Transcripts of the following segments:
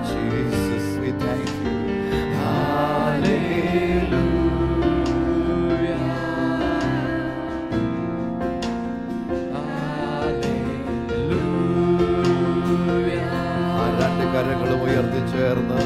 Jesus, we thank you. രണ്ട് കരങ്ങളും ഉയർത്തി ചേർന്ന്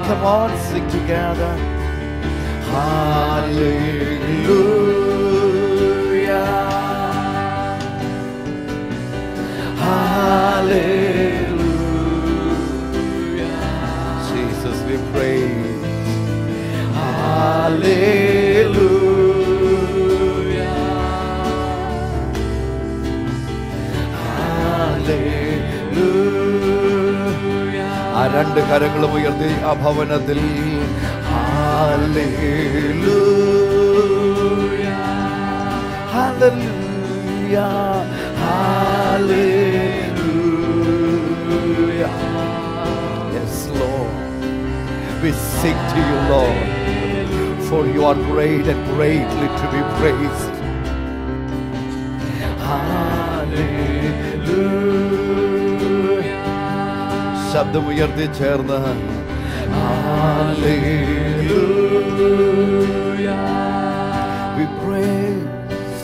Come on, sing together. Hallelujah. Hallelujah. Jesus, we praise. Hallelujah. Hallelujah. ആ രണ്ട് കരങ്ങളും ഉയർത്തി ആ ഭവനത്തിൽ Hallelujah, hallelujah, hallelujah. Yes, Lord, we sing to you, Lord, for you are great and greatly to be praised. Hallelujah. ശബ്ദം ഉയർത്തി ചേർന്ന് Hallelujah. We praise.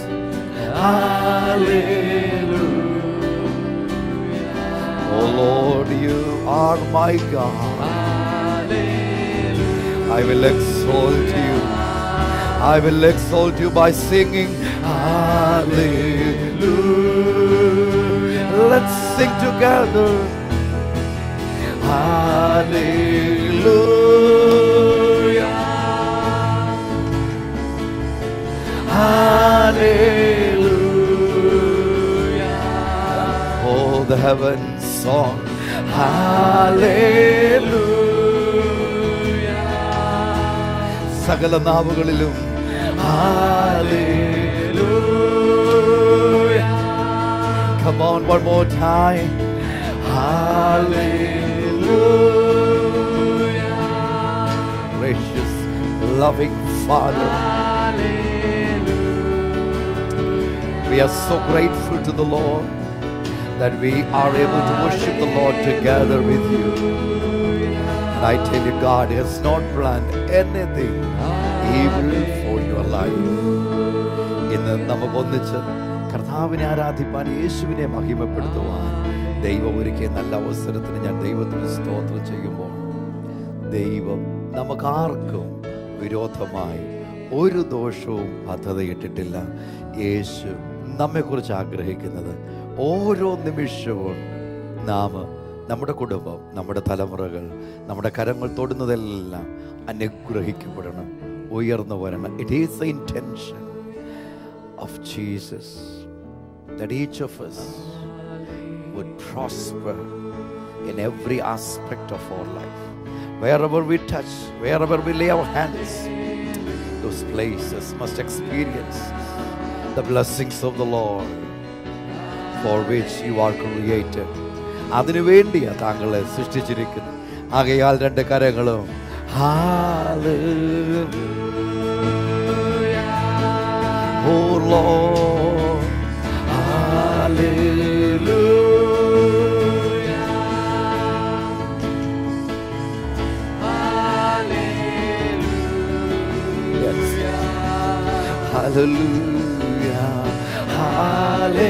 Hallelujah. Oh Lord, you are my God. Hallelujah. I will exalt you. I will exalt you by singing Hallelujah. Let's sing together. Hallelujah. Hallelujah. Oh, the heavens song. Hallelujah. സകല നാവുകളിലും Hallelujah. Come on, one more time. Hallelujah. Gracious, loving Father. We are so grateful to the Lord that we are able to worship the Lord together with you. And I tell you, God has not planned anything evil for your life. ഇന്ന് നമുക്ക് ഒന്നിച്ച് കർത്താവിനെ ആരാധിപ്പാൻ, യേശുവിനെ മഹിമപ്പെടുത്തുവാൻ ദൈവം ഒരുക്കിയ നല്ല അവസരത്തിന് ഞാൻ ദൈവത്തിന് സ്തോത്രം ചെയ്യുമ്പോൾ, ദൈവം നമുക്കാർക്കും വിരോധമായി ഒരു ദോഷവും പദ്ധതിയിട്ടിട്ടില്ല. യേശു നമ്മെക്കുറിച്ച് ആഗ്രഹിക്കുന്നത് ഓരോ നിമിഷവും നാം, നമ്മുടെ കുടുംബം, നമ്മുടെ തലമുറകൾ, നമ്മുടെ കരങ്ങൾ തൊടുന്നതെല്ലാം അനുഗ്രഹിക്കപ്പെടണം, ഉയർന്നു വരണം. It is the intention of Jesus that each of us would prosper in every aspect of our life. Wherever we touch, wherever we lay our hands, those places must experience the blessings of the Lord for which you are created. അതിനു വേണ്ടിയാ താങ്കളെ സൃഷ്ടിച്ചിരിക്കുന്നു. ആകയാൽ രണ്ട് കരങ്ങളും Hallelujah. Oh Lord, Hallelujah. Hallelujah. Yes. Hallelujah. Hallelujah.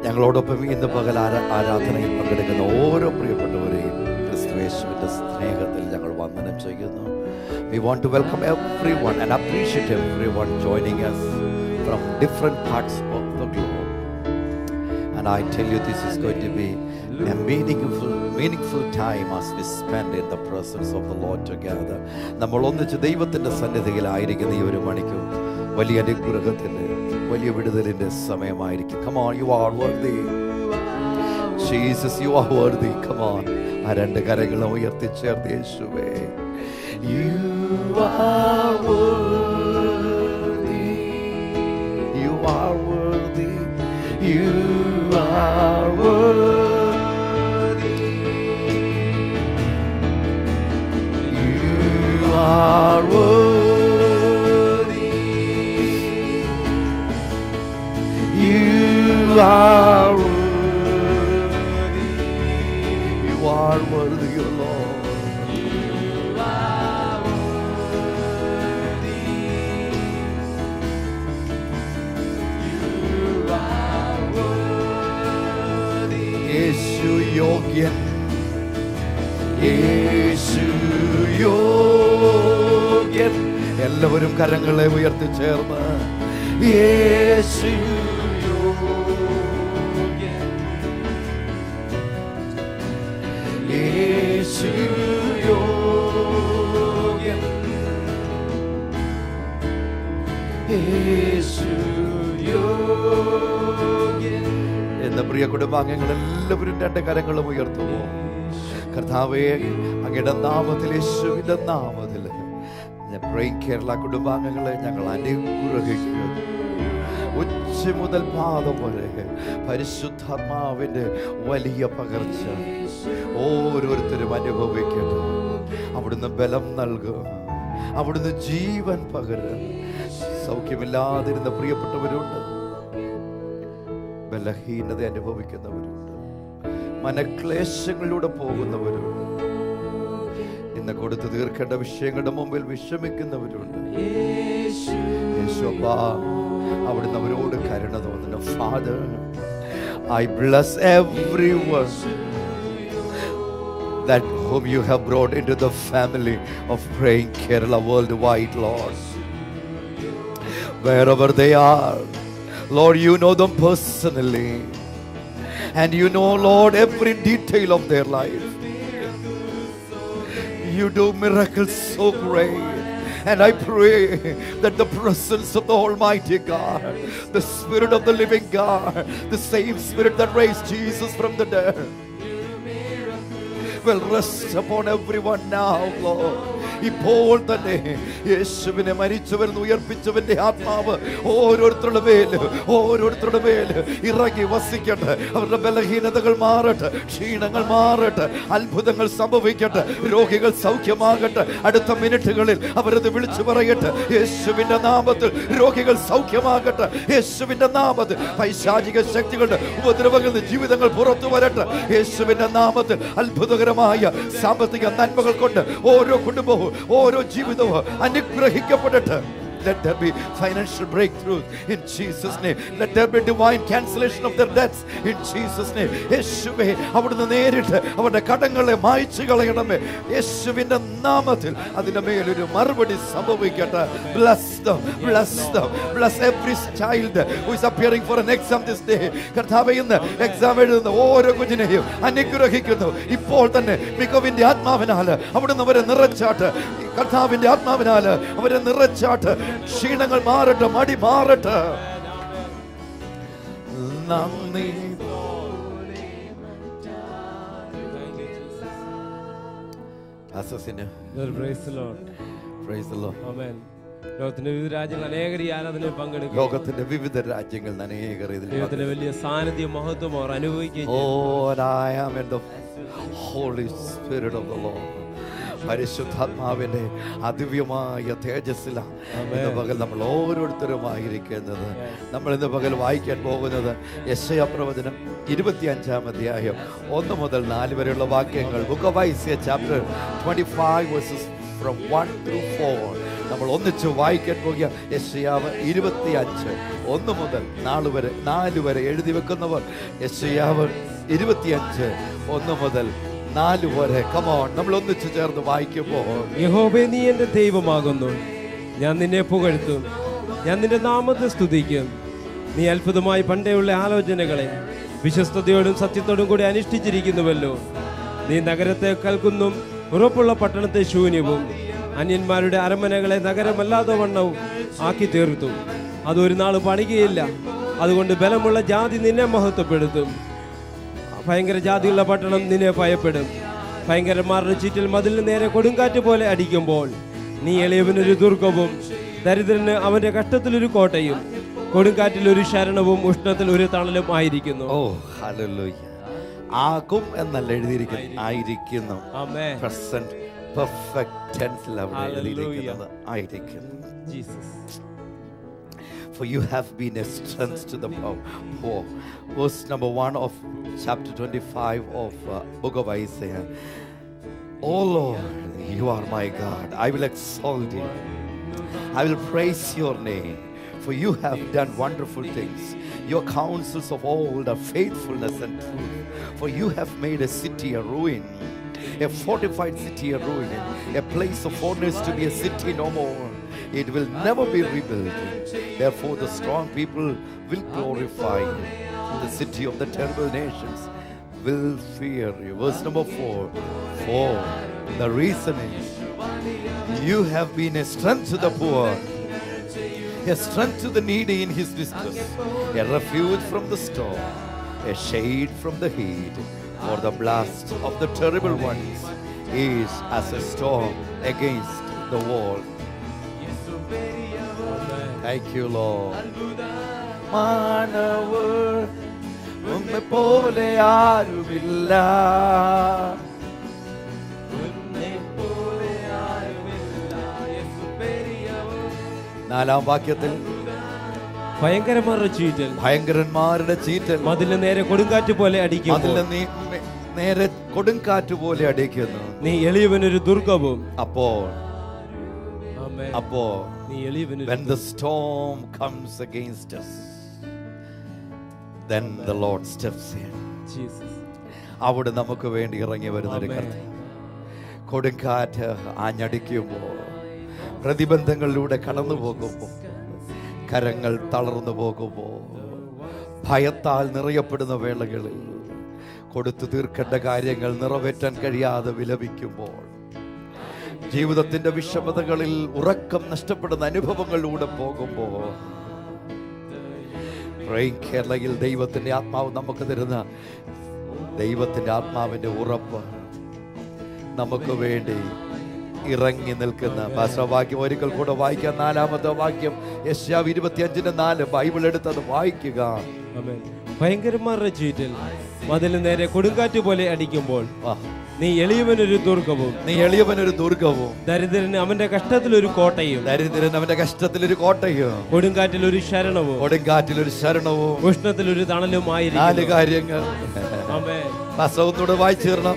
ഞങ്ങളോടൊപ്പം ഇന്ന് പകൽ ആരാധനയിൽ പങ്കെടുക്കുന്ന ഓരോ പ്രിയപ്പെട്ടവരെയും ക്രിസ്തുയേശുവിന്റെ സ്നേഹത്തിൽ ഞങ്ങൾ വന്ദനം ചെയ്യുന്നു. We want to welcome everyone and appreciate everyone joining us from different parts of the globe. And And I tell you, this is going to be a meaningful time as we spend in the presence of the Lord together. നമ്മൾ ഒന്നിച്ച് ദൈവത്തിന്റെ സന്നിധിയിലായിരിക്കുന്ന ഈ ഒരു മണിക്കൂർ വലിയ അനുഗ്രഹത്തിന്റെ വലിയ വിടുതലിന്റെ സമയമായിരിക്കും. Come on, you are worthy. Jesus, you are worthy. Come on. ആ രണ്ട് കരങ്ങളും ഉയർത്തിച്ചേർത്ത് യേശുവേ, you are worthy. You are worthy. You are worthy. You are worthy. You are worthy. You are worthy, O Lord. You are worthy. You are worthy. Yesu യോഗ്യൻ, യേശു യോഗ്യൻ. എല്ലാവരും കരങ്ങളെ ഉയർത്തിച്ചേർന്ന് യേശു യോഗ്യൻ, യേശു യോഗ്യൻ, യേശു യോഗ്യൻ. എന്ന പ്രിയ കുടുംബാംഗങ്ങൾ എല്ലാവരും രണ്ട് കരങ്ങളും ഉയർത്തുമോ? കർത്താവേ, അങ്ങയുടെ നാമത്തിൽ, യേശുവിന്റെ നാമത്തിൽ പ്രേയിങ് കേരള കുടുംബാംഗങ്ങളെ ഞങ്ങൾ അനുഗ്രഹിക്കുന്നു. ഉച്ച മുതൽ പാദം വരെ പരിശുദ്ധാത്മാവിന്റെ വലിയ പകർച്ച ഓരോരുത്തരും അനുഭവിക്കട്ടെ. അവിടുന്ന് ബലം നൽകുക, അവിടുന്ന് ജീവൻ പകരുക. സൗഖ്യമില്ലാതിരുന്ന പ്രിയപ്പെട്ടവരുണ്ട്, ബലഹീനത അനുഭവിക്കുന്നവരുണ്ട്, മനക്ലേശങ്ങളിലൂടെ പോകുന്നവരുണ്ട്, ഇന്ന് കൊടുത്തു തീർക്കേണ്ട വിഷയങ്ങളുടെ മുമ്പിൽ വിഷമിക്കുന്നവരുണ്ട്. യേശുവാ, അവിടുന്ന് അവരോട് കരുണ തോന്നുന്നു. Father, I bless everyone that whom you have brought into the family of Praying Kerala worldwide, Lord. Wherever they are, Lord, you know them personally, and you know, Lord, every detail of their life. You do miracles so great. And I pray that the presence of the Almighty God, the Spirit of the living God, the same Spirit that raised Jesus from the dead, will rest upon everyone now, Lord. ഇപ്പോൾ തന്നെ യേശുവിനെ മരിച്ചവരെന്ന് ഉയർപ്പിച്ചവന്റെ ആത്മാവ് ഓരോരുത്തരുടെ മേൽ ഇറങ്ങി വസിക്കട്ടെ. അവരുടെ ബലഹീനതകൾ മാറട്ടെ, ക്ഷീണങ്ങൾ മാറട്ടെ, അത്ഭുതങ്ങൾ സംഭവിക്കട്ടെ, രോഗികൾ സൗഖ്യമാകട്ടെ. അടുത്ത മിനിറ്റുകളിൽ അവരത് വിളിച്ചു പറയട്ടെ. യേശുവിന്റെ നാമത്തിൽ രോഗികൾ സൗഖ്യമാകട്ടെ. യേശുവിന്റെ നാമത്തിൽ പൈശാചിക ശക്തികളുടെ ഉപദ്രവങ്ങളിൽ നിന്ന് ജീവിതങ്ങൾ പുറത്തു വരട്ടെ. യേശുവിന്റെ നാമത്തിൽ അത്ഭുതകരമായ സാമ്പത്തിക നന്മകൾ കൊണ്ട് ഓരോ കുടുംബവും ഓരോ ജീവിതവും അനുഗ്രഹിക്കപ്പെടട്ടെ. Let there be financial breakthroughs in Jesus' name. Let there be divine cancellation of their debts in Jesus' name. യേശുവേ, അവിടുന്ന് നേരിട്ട് അവരുടെ കടങ്ങളെ മായ്ച്ചു കളയണമേ. യേശുവിന്റെ നാമത്തിൽ അതിന്റെ മേലൊരു മറുപടി സംഭവിക്കട്ടെ. Bless them, bless them, bless every child who is appearing for an exam this day. കർത്താവേ, ഇന്ന് എക്സാം എഴുതുന്ന ഓരോ കുഞ്ഞിനെയും അനുഗ്രഹിക്കുന്നു. ഇപ്പോൾ തന്നെ മികവിന്റെ ആത്മാവിനാല് അവിടുന്ന് അവരെ നിറച്ചാട്ട്. കർത്താവിന്റെ ആത്മാവിനാല് അവരെ നിറച്ചാട്ട്. ക്ഷീണങ്ങൾ മാറട്ടെ, മടി മാറട്ടെ. നന്ദി. ലോകത്തിന്റെ വിവിധ രാജ്യങ്ങൾ അനേകർ ഈ ആരാധനയിൽ പങ്കെടുക്കും. ലോകത്തിന്റെ വിവിധ രാജ്യങ്ങൾ അനേകർ ദൈവത്തിന്റെ വലിയ സാന്നിധ്യം, മഹത്വം അവർ അനുഭവിക്കുകയും പരിശുദ്ധാത്മാവിന്റെ അതിവ്യമായ തേജസ്സിലാണ് ഇന്ന് പകൽ നമ്മൾ ഓരോരുത്തരുമായിരിക്കുന്നത്. നമ്മൾ ഇന്ന് പകൽ വായിക്കാൻ പോകുന്നത് യെശയ്യാ പ്രവചനം 25-ാം അധ്യായം 1 മുതൽ 4 വരെയുള്ള വാക്യങ്ങൾ. Book of Isaiah chapter 25 versus from 1 through 4 നമ്മൾ ഒന്നിച്ച് വായിക്കാൻ പോകുക. യെശയ്യാവ് 25 1 മുതൽ 4 വരെ എഴുതി വെക്കുന്നവർ യെശയ്യാവ് 25 1 മുതൽ 4 വരെ. Come on, നമ്മൾ ഒന്നിച്ച് ചേർന്ന് വായിക്കുമ്പോൾ, യഹോവേ, നീ എൻ്റെ ദൈവമാകുന്നു, ഞാൻ നിന്നെ പുകഴ്ത്തും, ഞാൻ നിന്റെ നാമത്തെ സ്തുതിക്കും. നീ അത്ഭുതമായി പണ്ടേയുള്ള ആലോചനകളെ വിശ്വസ്തയോടും സത്യത്തോടും കൂടി അനുഷ്ഠിച്ചിരിക്കുന്നുവല്ലോ. നീ നഗരത്തെ കൽക്കുന്നും ഉറപ്പുള്ള പട്ടണത്തെ ശൂന്യവും അന്യന്മാരുടെ അരമനകളെ നഗരമല്ലാതെ വണ്ണവും ആക്കി തീർത്തു. അതൊരു നാൾ പണികയില്ല. അതുകൊണ്ട് ബലമുള്ള ജാതി നിന്നെ മഹത്വപ്പെടുത്തും. ഭയങ്കര ജാതിയുള്ള പട്ടണം നിന്നെ ഭയപ്പെടും. ഭയങ്കരന്മാരുടെ ചീറ്റിൽ മതിലിന് നേരെ കൊടുങ്കാറ്റ് പോലെ അടിക്കുമ്പോൾ നീ എളിയവനൊരു ദുർഗവും ദരിദ്രന് അവന്റെ കഷ്ടത്തിലൊരു കോട്ടയും കൊടുങ്കാറ്റിൽ ഒരു ശരണവും ഉഷ്ണത്തിൽ ഒരു തണലും ആയിരിക്കുന്നു. ഓ ഹല്ലേലൂയ. ആകും എന്നല്ല എഴുതിയിരിക്കുന്നത്, ആയിരിക്കുന്നു. പ്രസന്റ് പെർഫെക്റ്റ് ടെൻസിൽ അവിടെ എഴുതിയിരിക്കുന്നത് ആയിരിക്കുന്നു. For you have been a strength to the poor. Verse number 1 of chapter 25 of book of Isaiah. Oh Lord, you are my God. I will exalt you. I will praise your name. For you have done wonderful things. Your counsels of old are faithfulness and truth. For you have made a city a ruin, a fortified city a ruin, a place of foreigners to be a city no more. It will never be rebuilt. Therefore the strong people will glorify you. The city of the terrible nations will fear you. Verse number 4. For the reason is you have been a strength to the poor, a strength to the needy in his distress, a refuge from the storm, a shade from the heat. For the blast of the terrible ones is as a storm against the wall. Thank you, Lord. മാനവർ ഉമ്മെ പോലെ ആരുമില്ല. നാലാം വാക്യത്തിൽ ഭയങ്കരന്മാരുടെ ചീറ്റൽ മതിലിന് നേരെ കൊടുങ്കാറ്റ് പോലെ അടിക്കും. നേരെ കൊടുങ്കാറ്റ് പോലെ അടിക്കുന്നു. നീ എളിയവനൊരു ദുർഗവും. അപ്പോൾ when the storm comes against us, then the Lord steps in. അവിടെ നമുക്ക് വേണ്ടി ഇറങ്ങി വരുന്നൊരു കർത്താവ്. കൊടുങ്കാറ്റ് ആഞ്ഞടിക്കുമ്പോൾ, പ്രതിബന്ധങ്ങളിലൂടെ കടന്നു പോകുമ്പോൾ, കരങ്ങൾ തളർന്നു പോകുമ്പോൾ, ഭയത്താൽ നിറയപ്പെടുന്ന വേളകളിൽ, കൊടുത്തു തീർക്കേണ്ട കാര്യങ്ങൾ നിറവേറ്റാൻ കഴിയാതെ വിലപിക്കുമ്പോൾ, ജീവിതത്തിന്റെ വിഷമതകളിൽ ഉറക്കം നഷ്ടപ്പെടുന്ന അനുഭവങ്ങളിലൂടെ പോകുമ്പോൾ, കേരളയിൽ ദൈവത്തിന്റെ ആത്മാവ് നമുക്ക് തരുന്ന ദൈവത്തിന്റെ ആത്മാവിന്റെ ഉറപ്പ് നമുക്ക് വേണ്ടി ഇറങ്ങി നിൽക്കുന്ന ഭാഷാവാക്യം ഒരിക്കൽ കൂടെ വായിക്കാം. 4-ാമത്തെ വാക്യം യെശയ്യാവ് 25:4. ബൈബിൾ എടുത്തത് വായിക്കുക. ഭയങ്കരന്മാരുടെ ചീറ്റിൽ മതിലിന് നേരെ കൊടുങ്കാറ്റ് പോലെ അടിക്കുമ്പോൾ നീ എളിയവനൊരു ദുർഗവും. ദരിദ്രന് അവന്റെ കഷ്ടത്തിലൊരു കോട്ടയും. കൊടുങ്കാറ്റിലൊരു ശരണവും. ഉഷ്ണത്തിലൊരു തണലും ആയിരിക്കും. 4 കാര്യങ്ങൾ വായിച്ചേരണം.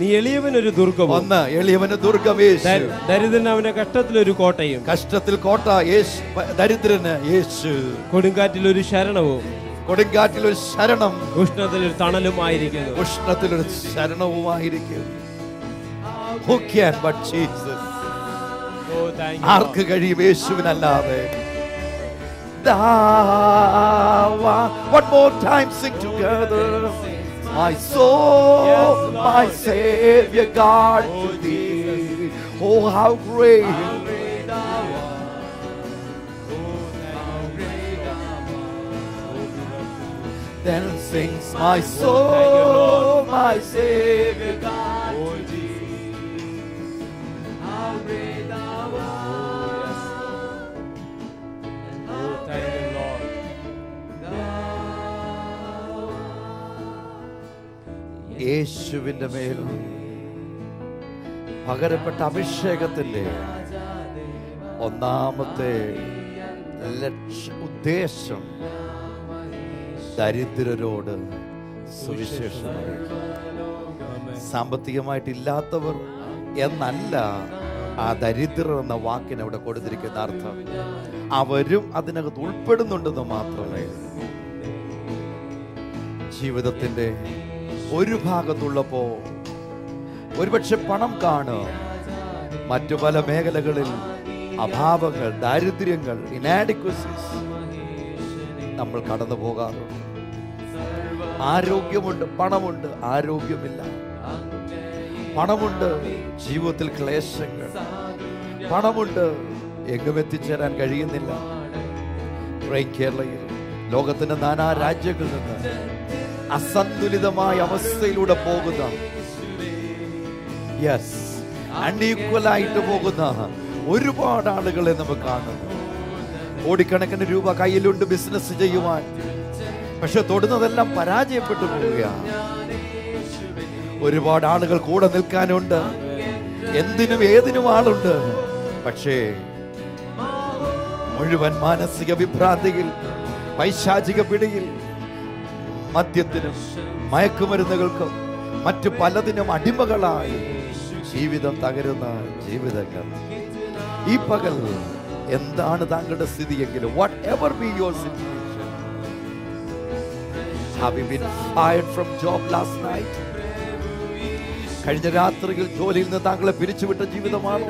നീ എളിയവനൊരു ദുർഗവും. 1. എളിയവന് ദുർഗം യേശു. ദരിദ്രന് അവന്റെ കഷ്ടത്തിലൊരു കോട്ടയും. കഷ്ടത്തിൽ കോട്ട യേശു. ദരിദ്രന് യേശു. കൊടുങ്കാറ്റിലൊരു ശരണവും. കൊടുങ്കാറ്റിലൊരു ശരണം. ഉഷ്ണത്തിലൊരു തണലുമായിരിക്കുന്നു. ഉഷ്ണത്തിലൊരു ശരണവുമായിരിക്കും. Who can but Jesus? ആർക്ക് കഴിയും യേശുവിനല്ലാതെ? One more time sing together. My soul, my Savior God to thee. Oh, how great. Then sings my soul, my Savior God to thee. How great thou art. Oh, thank you, Lord. യേശുവിന്റെ മേൽ പകരപ്പെട്ട അഭിഷേകത്തിന്റെ ഒന്നാമത്തെ ഉദ്ദേശം ദരിദ്രരോട് സുവിശേഷം. സാമ്പത്തികമായിട്ടില്ലാത്തവർ എന്നല്ല ആ ദരിദ്രർ എന്ന വാക്കിന് അവിടെ കൊടുത്തിരിക്കുന്ന അർത്ഥം. അവരും അതിനകത്ത് ഉൾപ്പെടുന്നുണ്ടെന്ന് മാത്രമേ. ജീവിതത്തിന്റെ ഒരു ഭാഗത്തുള്ളപ്പോ ഒരുപക്ഷെ പണം കാണും, മറ്റു പല മേഖലകളിൽ അഭാവങ്ങൾ, ദാരിദ്ര്യങ്ങൾ, ഇനാഡിക്വസീസ് നമ്മൾ കടന്നു പോകാറുണ്ട്. ആരോഗ്യമുണ്ട്, പണമുണ്ട്, ആരോഗ്യമില്ല. പണമുണ്ട്, ജീവിതത്തിൽ ക്ലേശങ്ങൾ. പണമുണ്ട്, എങ്ങും എത്തിച്ചേരാൻ കഴിയുന്നില്ല. കേരളയിൽ ലോകത്തിന്റെ നാനാ രാജ്യങ്ങളിൽ നിന്ന് അസന്തുലിതമായ അവസ്ഥയിലൂടെ പോകുന്ന, യെസ്, അൺഈക്വലായിട്ട് പോകുന്ന ഒരുപാട് ആളുകളെ നമുക്ക് കാണുന്നു. കോടിക്കണക്കിന് രൂപ കയ്യിലുണ്ട് ബിസിനസ് ചെയ്യുവാൻ, പക്ഷെ തൊടുന്നതെല്ലാം പരാജയപ്പെട്ടു പോവുകയാണ്. ഒരുപാട് ആളുകൾ കൂടെ നിൽക്കാനുണ്ട്, എന്തിനും ഏതിനും ആളുണ്ട്, പക്ഷേ മുഴുവൻ മാനസിക വിഭ്രാന്തിയിൽ, പൈശാചിക പിടിയിൽ, മദ്യത്തിനും മയക്കുമരുന്നുകൾക്കും മറ്റു പലതിനും അടിമകളായി ജീവിതം തകരുന്ന ജീവിതങ്ങൾ. ഈ പകൽ എന്താണ് താങ്കളുടെ സ്ഥിതിയെങ്കിലും, whatever be your situation, have you been fired from job last night? കഴിഞ്ഞ രാത്രിയിൽ ജോലിയിൽ നിന്ന് താങ്കളെ പിരിച്ചുവിട്ട ജീവിതമാണോ?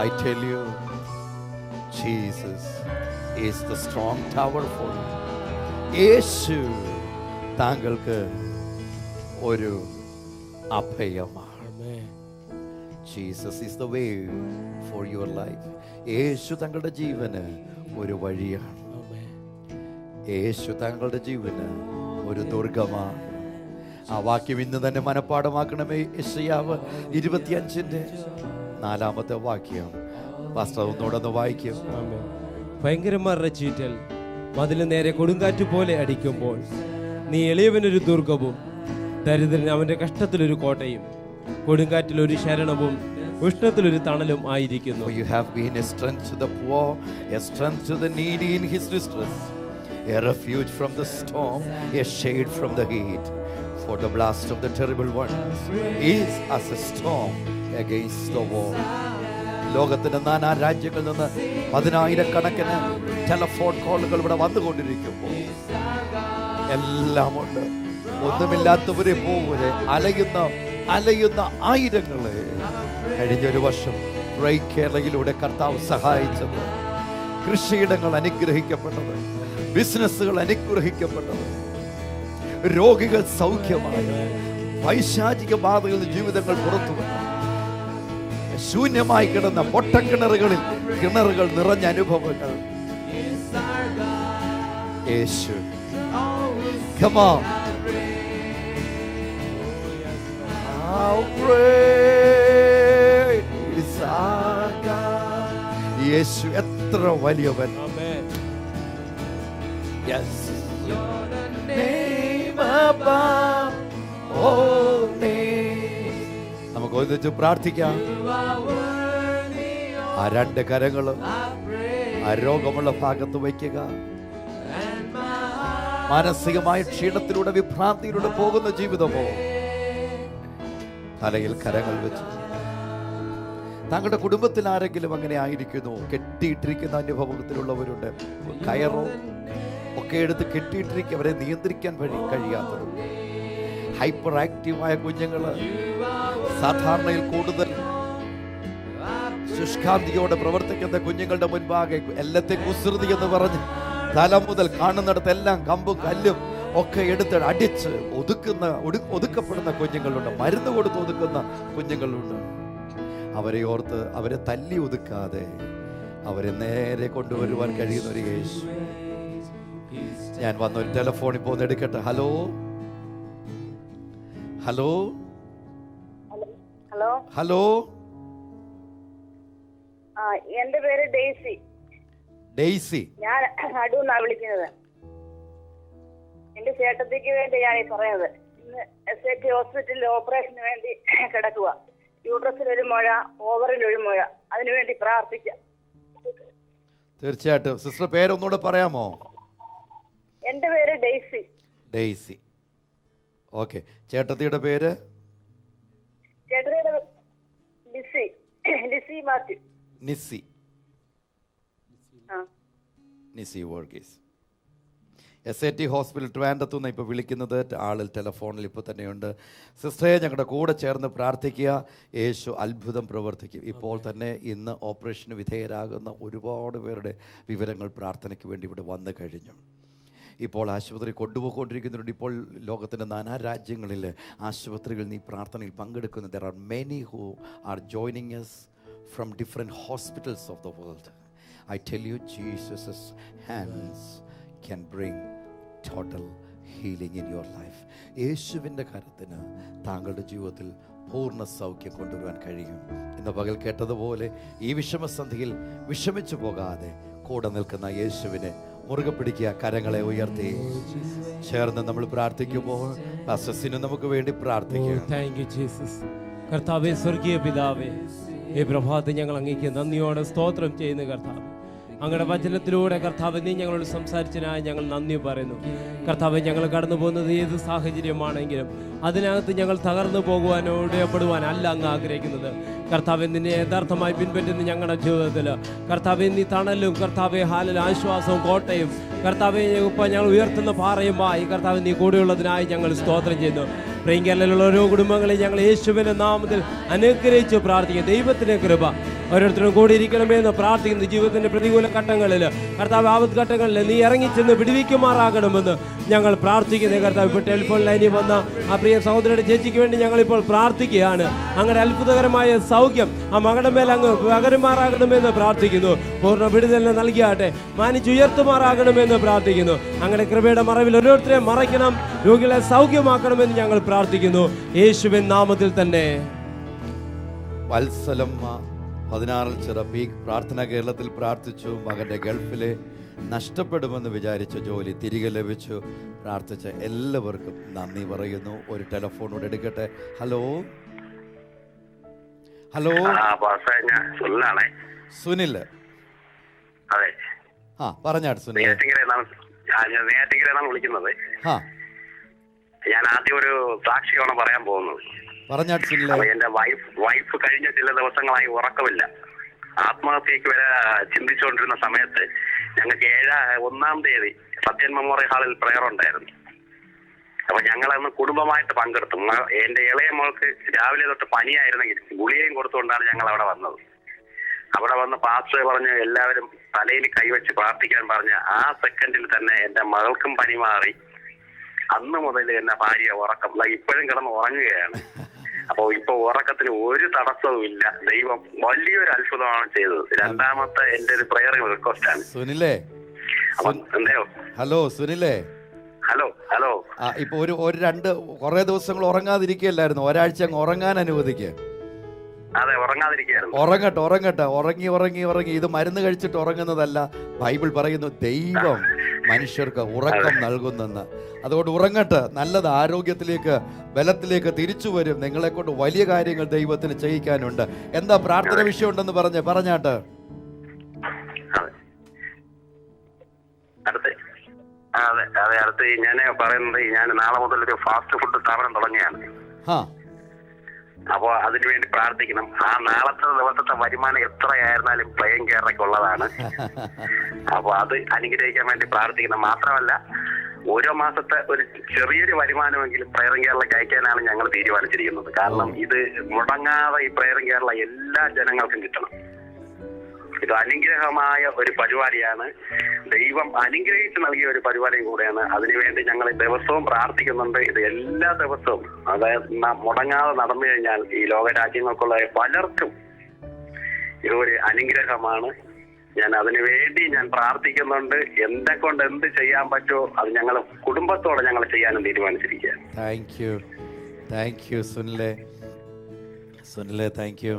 I tell you, Jesus is the strong tower for you. യേശു താങ്കൾക്ക് ഒരു അഭയമാണ്. Jesus is the way for your life. യേശു താങ്കളുടെ ജീവന് ഒരു വഴിയാണ്. യേശു താങ്കളുടെ ജീവന് ഒരു ദുർഗമാണ്. ആ വാക്യം ഇന്ന് തന്നെ മനഃപ്പാഠമാക്കണമേ. യെശയ്യാവ് 25:4 വാക്യം. പാസ്റ്റർ ഒന്നുകൂടെ വായിക്കും. ഭയങ്കരന്മാരുടെ ചീറ്റൽ മതില് നേരെ കൊടുങ്കാറ്റ് പോലെ അടിക്കുമ്പോൾ നീ എളിയവനൊരു ദുർഗവും ദരിദ്രൻ അവന്റെ കഷ്ടത്തിലൊരു കോട്ടയും കൊടുങ്കാറ്റിലൊരു ശരണവും ഉഷ്ണത്തിലൊരു തണലും ആയിരിക്കുന്നു. You have been a strength to the poor, a strength to the needy in his distress, a refuge from the storm, a shade from the heat. For the blast of the terrible one is as a storm against the wall. ലോകത്തിന്റെ നാനാ രാജ്യങ്ങളിൽ നിന്ന് 10,000-കണക്കിന് telephone കോളുകൾ ഇവിടെ വന്നുകൊണ്ടിരിക്കുമ്പോൾ എല്ലാമുണ്ട്. ഒന്നുമില്ലാത്തവരെ പോലെ അലയുന്ന ആയിരങ്ങളെ കഴിഞ്ഞൊരു വർഷം കേരളയിലൂടെ കർത്താവ് സഹായിച്ചത്. കൃഷിയിടങ്ങൾ അനുഗ്രഹിക്കപ്പെട്ടത്, ബിസിനസ്സുകൾ അനുഗ്രഹിക്കപ്പെട്ടത്, രോഗികൾ സൗഖ്യമായ, പൈശാചിക ബാധകളിൽ ജീവിതങ്ങൾ പുറത്തു വന്നു. ശൂന്യമായി കിടന്ന പൊട്ടക്കിണറുകളിൽ കിണറുകൾ നിറഞ്ഞ അനുഭവങ്ങൾ. യേശു, come on. How great is our God. യേശു എത്ര വലിയവൻ. Yes. നമുക്ക് ഒന്നിച്ച് പ്രാർത്ഥിക്കാം. ആ 2 കരങ്ങളും ആ രോഗമുള്ള ഭാഗത്ത് വയ്ക്കുക. മാനസികമായ ക്ഷീണത്തിലൂടെ, വിഭ്രാന്തിയിലൂടെ പോകുന്ന ജീവിതമോ, തലയിൽ കരങ്ങൾ വെച്ച്. താങ്കളുടെ കുടുംബത്തിൽ ആരെങ്കിലും അങ്ങനെ ആയിരിക്കുന്നു? കെട്ടിയിട്ടിരിക്കുന്ന അനുഭവത്തിലുള്ളവരുണ്ട്. കയറോ ഒക്കെ എടുത്ത് കെട്ടിയിട്ടിരിക്കുക, അവരെ നിയന്ത്രിക്കാൻ കഴിയാത്തത്. ഹൈപ്പർ ആക്റ്റീവായ കുഞ്ഞുങ്ങള്, സാധാരണയിൽ കൂടുതൽ ശുഷ്കാന്തിയോടെ പ്രവർത്തിക്കുന്ന കുഞ്ഞുങ്ങളുടെ മുൻപാകെ എല്ലാത്തെ കുസൃതി എന്ന് പറഞ്ഞ് തല മുതൽ കാണുന്നിടത്തെല്ലാം കമ്പും കല്ലും ഒക്കെ എടുത്ത് അടിച്ച് ഒതുക്കപ്പെടുന്ന കുഞ്ഞുങ്ങളുണ്ട്. മരുന്ന് കൊടുത്ത് ഒതുക്കുന്ന കുഞ്ഞുങ്ങളുണ്ട്. അവരെ ഓർത്ത് അവരെ തല്ലി ഒതുക്കാതെ അവരെ നേരെ കൊണ്ടുവരുവാൻ കഴിയുന്ന ഒരു യേശു. ഞാൻ വന്നൊരു ടെലിഫോണിൽ പോന്ന് എടുക്കട്ടെ. ഹലോ ഹലോ ഹലോ ഹലോ എന്റെ പേര് ഡെയ്സി. ഡെയ്സി, ഞാൻ അടൂന്നാ വിളിക്കുന്നത്. എന്റെ ചേട്ടത്തിക്ക് വേണ്ടി ഞാൻ പറയുന്നത്. ഇന്ന് SAT ഹോസ്പിറ്റലിൽ ഓപ്പറേഷന് വേണ്ടി കിടക്കുക. യൂട്രസിലൊരു മുഴ, ഓവറിലൊരു മുഴ. അതിനുവേണ്ടി പ്രാർത്ഥിക്കാം. തീർച്ചയായിട്ടും. സിസ്റ്റർ പേരൊന്നുകൂടെ പറയാമോ? എന്റെ പേര് ഡെയ്സി. Daisy, okay. ചേട്ടത്തിയുടെ പേര്? ചേട്ടത്തിയുടെ ലിസി മാത്യു. നിസി വർഗീസ്. SAT ഹോസ്പിറ്റൽ ട്രിവാൻഡ്രത്തു നിന്ന് ഇപ്പോൾ വിളിക്കുന്നത്. ആളിൽ ടെലിഫോണിൽ ഇപ്പോൾ തന്നെയുണ്ട്. സിസ്റ്ററെ, ഞങ്ങളുടെ കൂടെ ചേർന്ന് പ്രാർത്ഥിക്കുക. യേശു അത്ഭുതം പ്രവർത്തിക്കും. ഇപ്പോൾ തന്നെ ഇന്ന് ഓപ്പറേഷന് വിധേയരാകുന്ന ഒരുപാട് പേരുടെ വിവരങ്ങൾ പ്രാർത്ഥനയ്ക്ക് വേണ്ടി ഇവിടെ വന്നു കഴിഞ്ഞു. ഇപ്പോൾ ആശുപത്രി കൊണ്ടുപോയിക്കൊണ്ടിരിക്കുന്നുണ്ട്. ഇപ്പോൾ ലോകത്തിൻ്റെ നാനാ രാജ്യങ്ങളിൽ ആശുപത്രികളിൽ നീ പ്രാർത്ഥനയിൽ പങ്കെടുക്കുന്നു. There are many who are joining us from different hospitals of the world. I tell you, Jesus' hands can bring total healing in your life. യേശുവിൻ്റെ കരത്തിന് താങ്കളുടെ ജീവിതത്തിൽ പൂർണ്ണ സൗഖ്യം കൊണ്ടുവരാൻ കഴിയും. ഇന്ന് പകൽ കേട്ടതുപോലെ ഈ വിഷമസന്ധിയിൽ വിഷമിച്ചു പോകാതെ കൂടെ നിൽക്കുന്ന യേശുവിനെ മുറുകെ പിടിക്കുക. കരങ്ങളെ ഉയർത്തി ചേർന്ന് നമ്മൾ പ്രാർത്ഥിക്കുമ്പോൾ പാസ്റ്റർ നമുക്ക് വേണ്ടി പ്രാർത്ഥിക്കുക. Thank you Jesus. കർത്താവേ, സ്വർഗീയ പിതാവേ, ഈ പ്രഭാതത്തിൽ ഞങ്ങൾ അങ്ങേക്ക് നന്ദിയോടെ സ്തോത്രം ചെയ്യുന്നു. കർത്താവ്, അങ്ങയുടെ വചനത്തിലൂടെ കർത്താവ് നീ ഞങ്ങളോട് സംസാരിച്ചതിനായി ഞങ്ങൾ നന്ദി പറയുന്നു. കർത്താവ്, ഞങ്ങൾ കടന്നു പോകുന്നത് ഏത് സാഹചര്യമാണെങ്കിലും അതിനകത്ത് ഞങ്ങൾ തകർന്നു പോകുവാനോ ഇടയപ്പെടുവാനല്ല അങ്ങ് ആഗ്രഹിക്കുന്നത്. കർത്താവ്, നിന്നെ യഥാർത്ഥമായി പിൻപറ്റുന്ന ഞങ്ങളുടെ ജീവിതത്തിൽ കർത്താവ് നീ തണലും കർത്താവെ ഹാലിൽ ആശ്വാസവും കോട്ടയും കർത്താവെ ഇപ്പം ഞങ്ങൾ ഉയർത്തുന്ന പാറയുമായി കർത്താവ് നീ കൂടെയുള്ളതിനായി ഞങ്ങൾ സ്തോത്രം ചെയ്യുന്നു. പ്രിയങ്കരയിലുള്ള ഓരോ കുടുംബങ്ങളെയും ഞങ്ങൾ യേശുവിന്റെ നാമത്തിൽ അനുഗ്രഹിച്ച് പ്രാർത്ഥിക്കുന്നു. ദൈവത്തിന്റെ കൃപ ഓരോരുത്തരും കൂടി ഇരിക്കണമെന്ന് പ്രാർത്ഥിക്കുന്നു. ജീവിതത്തിന്റെ പ്രതികൂല ഘട്ടങ്ങളിൽ കർത്താവ്, ആപത്ത് ഘട്ടങ്ങളിൽ നീ ഇറങ്ങിച്ചെന്ന് വിടുവിക്കുമാറാകണമെന്ന് ഞങ്ങൾ പ്രാർത്ഥിക്കുന്നു. കർത്താവ്, ഇപ്പോൾ ടെലിഫോൺ ലൈനിൽ വന്ന ആ പ്രിയ സഹോദരിയുടെ ചേച്ചിക്ക് വേണ്ടി ഞങ്ങളിപ്പോൾ പ്രാർത്ഥിക്കുകയാണ്. അങ്ങനെ അത്ഭുതകരമായ സൗഖ്യം ആ മകളുടെ മേൽ അങ്ങ് പകരുമാറാകണമെന്ന് പ്രാർത്ഥിക്കുന്നു. പൂർണ്ണ വിടുതലിനെ നൽകിയാട്ടെ, മാനിച്ചുയർത്തുമാറാകണമെന്ന് പ്രാർത്ഥിക്കുന്നു. അങ്ങനെ കൃപയുടെ മറവിൽ ഓരോരുത്തരെയും മറയ്ക്കണം, രോഗികളെ സൗഖ്യമാക്കണമെന്ന് ഞങ്ങൾ പ്രാർത്ഥിക്കുന്നു യേശുവിൻ നാമത്തിൽ തന്നെ. വത്സലമ്മ 16 ചിറപ്പി പ്രാർത്ഥന കേരളത്തിൽ പ്രാർത്ഥിച്ചു. മകൻ്റെ ഗൾഫിലെ നഷ്ടപ്പെടുമെന്ന് വിചാരിച്ച ജോലി തിരികെ ലഭിച്ചു. പ്രാർത്ഥിച്ച എല്ലാവർക്കും നന്ദി പറയുന്നു. ഒരു ടെലിഫോണോട് എടുക്കട്ടെ. Hello hello, Sunil. അതെ, പറഞ്ഞാട് സുനിൽ. വിളിക്കുന്നത്. ഞാൻ ആദ്യം ഒരു സാക്ഷിയാണ് പറയാൻ പോകുന്നത്. പറഞ്ഞാട് സുനിൽ. എന്റെ വൈഫ് കഴിഞ്ഞ ചില ദിവസങ്ങളായി ഉറക്കമില്ല. ആത്മഹത്യക്ക് വരെ ചിന്തിച്ചുകൊണ്ടിരുന്ന സമയത്ത് ഞങ്ങൾക്ക് 1-ാം തീയതി സത്യൻ മെമ്മോറിയൽ ഹാളിൽ പ്രയർ ഉണ്ടായിരുന്നു. അപ്പൊ ഞങ്ങളന്ന് കുടുംബമായിട്ട് പങ്കെടുത്തു. എന്റെ ഇളയ മോൾക്ക് രാവിലെ തൊട്ട് പനിയായിരുന്നെങ്കിൽ ഗുളികയും കൊടുത്തുകൊണ്ടാണ് ഞങ്ങൾ അവിടെ വന്നത്. അവിടെ വന്ന് പാസ്റ്റർ പറഞ്ഞ് എല്ലാവരും തലയിൽ കൈവച്ച് പ്രാർത്ഥിക്കാൻ പറഞ്ഞ് ആ സെക്കൻഡിൽ തന്നെ എന്റെ മകൾക്കും പനി മാറി. അന്ന് മുതൽ എന്റെ ഭാര്യ ഉറക്കം ഇപ്പോഴും കിടന്ന് ഉറങ്ങുകയാണ്. അപ്പൊ ഇപ്പൊ ഉറക്കത്തിന് ഒരു തടസ്സവും ഇല്ല. ദൈവം വലിയൊരു അത്ഭുതമാണ് ചെയ്തത്. രണ്ടാമത്തെ എന്റെ ഒരു പ്രയർ റിക്വസ്റ്റ് ആണ്. സുനിലേ, ഹലോ സുനിലേ. Hello hello. ഇപ്പൊ ഒരു കുറെ ദിവസങ്ങൾ ഉറങ്ങാതിരിക്കുകയല്ലായിരുന്നു, ഒരാഴ്ച അങ്ങ് ഉറങ്ങാൻ അനുവദിക്കുക. അതെ, ഉറങ്ങാതിരിക്കുകയായിരുന്നു. ഉറങ്ങട്ടെ. ഉറങ്ങി ഇത് മരുന്ന് കഴിച്ചിട്ട് ഉറങ്ങുന്നതല്ല. ബൈബിൾ പറയുന്നു ദൈവം മനുഷ്യർക്ക് ഉറക്കം നൽകുന്നെന്ന്. അതുകൊണ്ട് ഉറങ്ങട്ടെ. നല്ലത് ആരോഗ്യത്തിലേക്ക് ബലത്തിലേക്ക് തിരിച്ചു വരും. നിങ്ങളെ കൊണ്ട് വലിയ കാര്യങ്ങൾ ദൈവത്തിന് ചെയ്യിക്കാനുണ്ട്. എന്താ പ്രാർത്ഥന വിഷയം ഉണ്ടെന്ന് പറഞ്ഞാട്ട്. അടുത്ത് ഞാൻ പറയുന്നത്, ഞാൻ നാളെ മുതൽ ഒരു ഫാസ്റ്റ് ഫുഡ് സ്ഥാപനം തുടങ്ങിയാണ്. അപ്പൊ അതിനുവേണ്ടി പ്രാർത്ഥിക്കണം. ആ നാളത്തെ ദിവസത്തെ വരുമാനം എത്രയായിരുന്നാലും പ്ലെയിൻ കേരളയ്ക്ക് ഉള്ളതാണ്. അപ്പൊ അത് അനുഗ്രഹിക്കാൻ വേണ്ടി പ്രാർത്ഥിക്കണം. മാത്രമല്ല, ഓരോ മാസത്തെ ഒരു ചെറിയൊരു വരുമാനമെങ്കിലും പ്രയർ കേരളയ്ക്ക് അയക്കാനാണ് ഞങ്ങൾ തീരുമാനിച്ചിരിക്കുന്നത്. കാരണം ഇത് മുടങ്ങാതെ ഈ പ്രയർ കേരള എല്ലാ ജനങ്ങൾക്കും കിട്ടണം. ഇത് അനുഗ്രഹമായ ഒരു പരിപാടിയാണ്. ദൈവം അനുഗ്രഹിച്ച് നൽകിയ ഒരു പരിപാടിയും കൂടെയാണ്. അതിനുവേണ്ടി ഞങ്ങൾ ദിവസവും പ്രാർത്ഥിക്കുന്നുണ്ട്. ഇത് എല്ലാ ദിവസവും, അതായത് മുടങ്ങാതെ നടന്നു കഴിഞ്ഞാൽ ഈ ലോകരാജ്യങ്ങൾക്കുള്ള പലർക്കും ഇതൊരു അനുഗ്രഹമാണ്. ഞാൻ അതിനുവേണ്ടി പ്രാർത്ഥിക്കുന്നുണ്ട്. എന്നെ കൊണ്ട് എന്ത് ചെയ്യാൻ പറ്റുമോ അത് ഞങ്ങൾ കുടുംബത്തോടെ ഞങ്ങൾ ചെയ്യാനും തീരുമാനിച്ചിരിക്കുകയാണ്. താങ്ക് യു സുനിലെ. Thank you.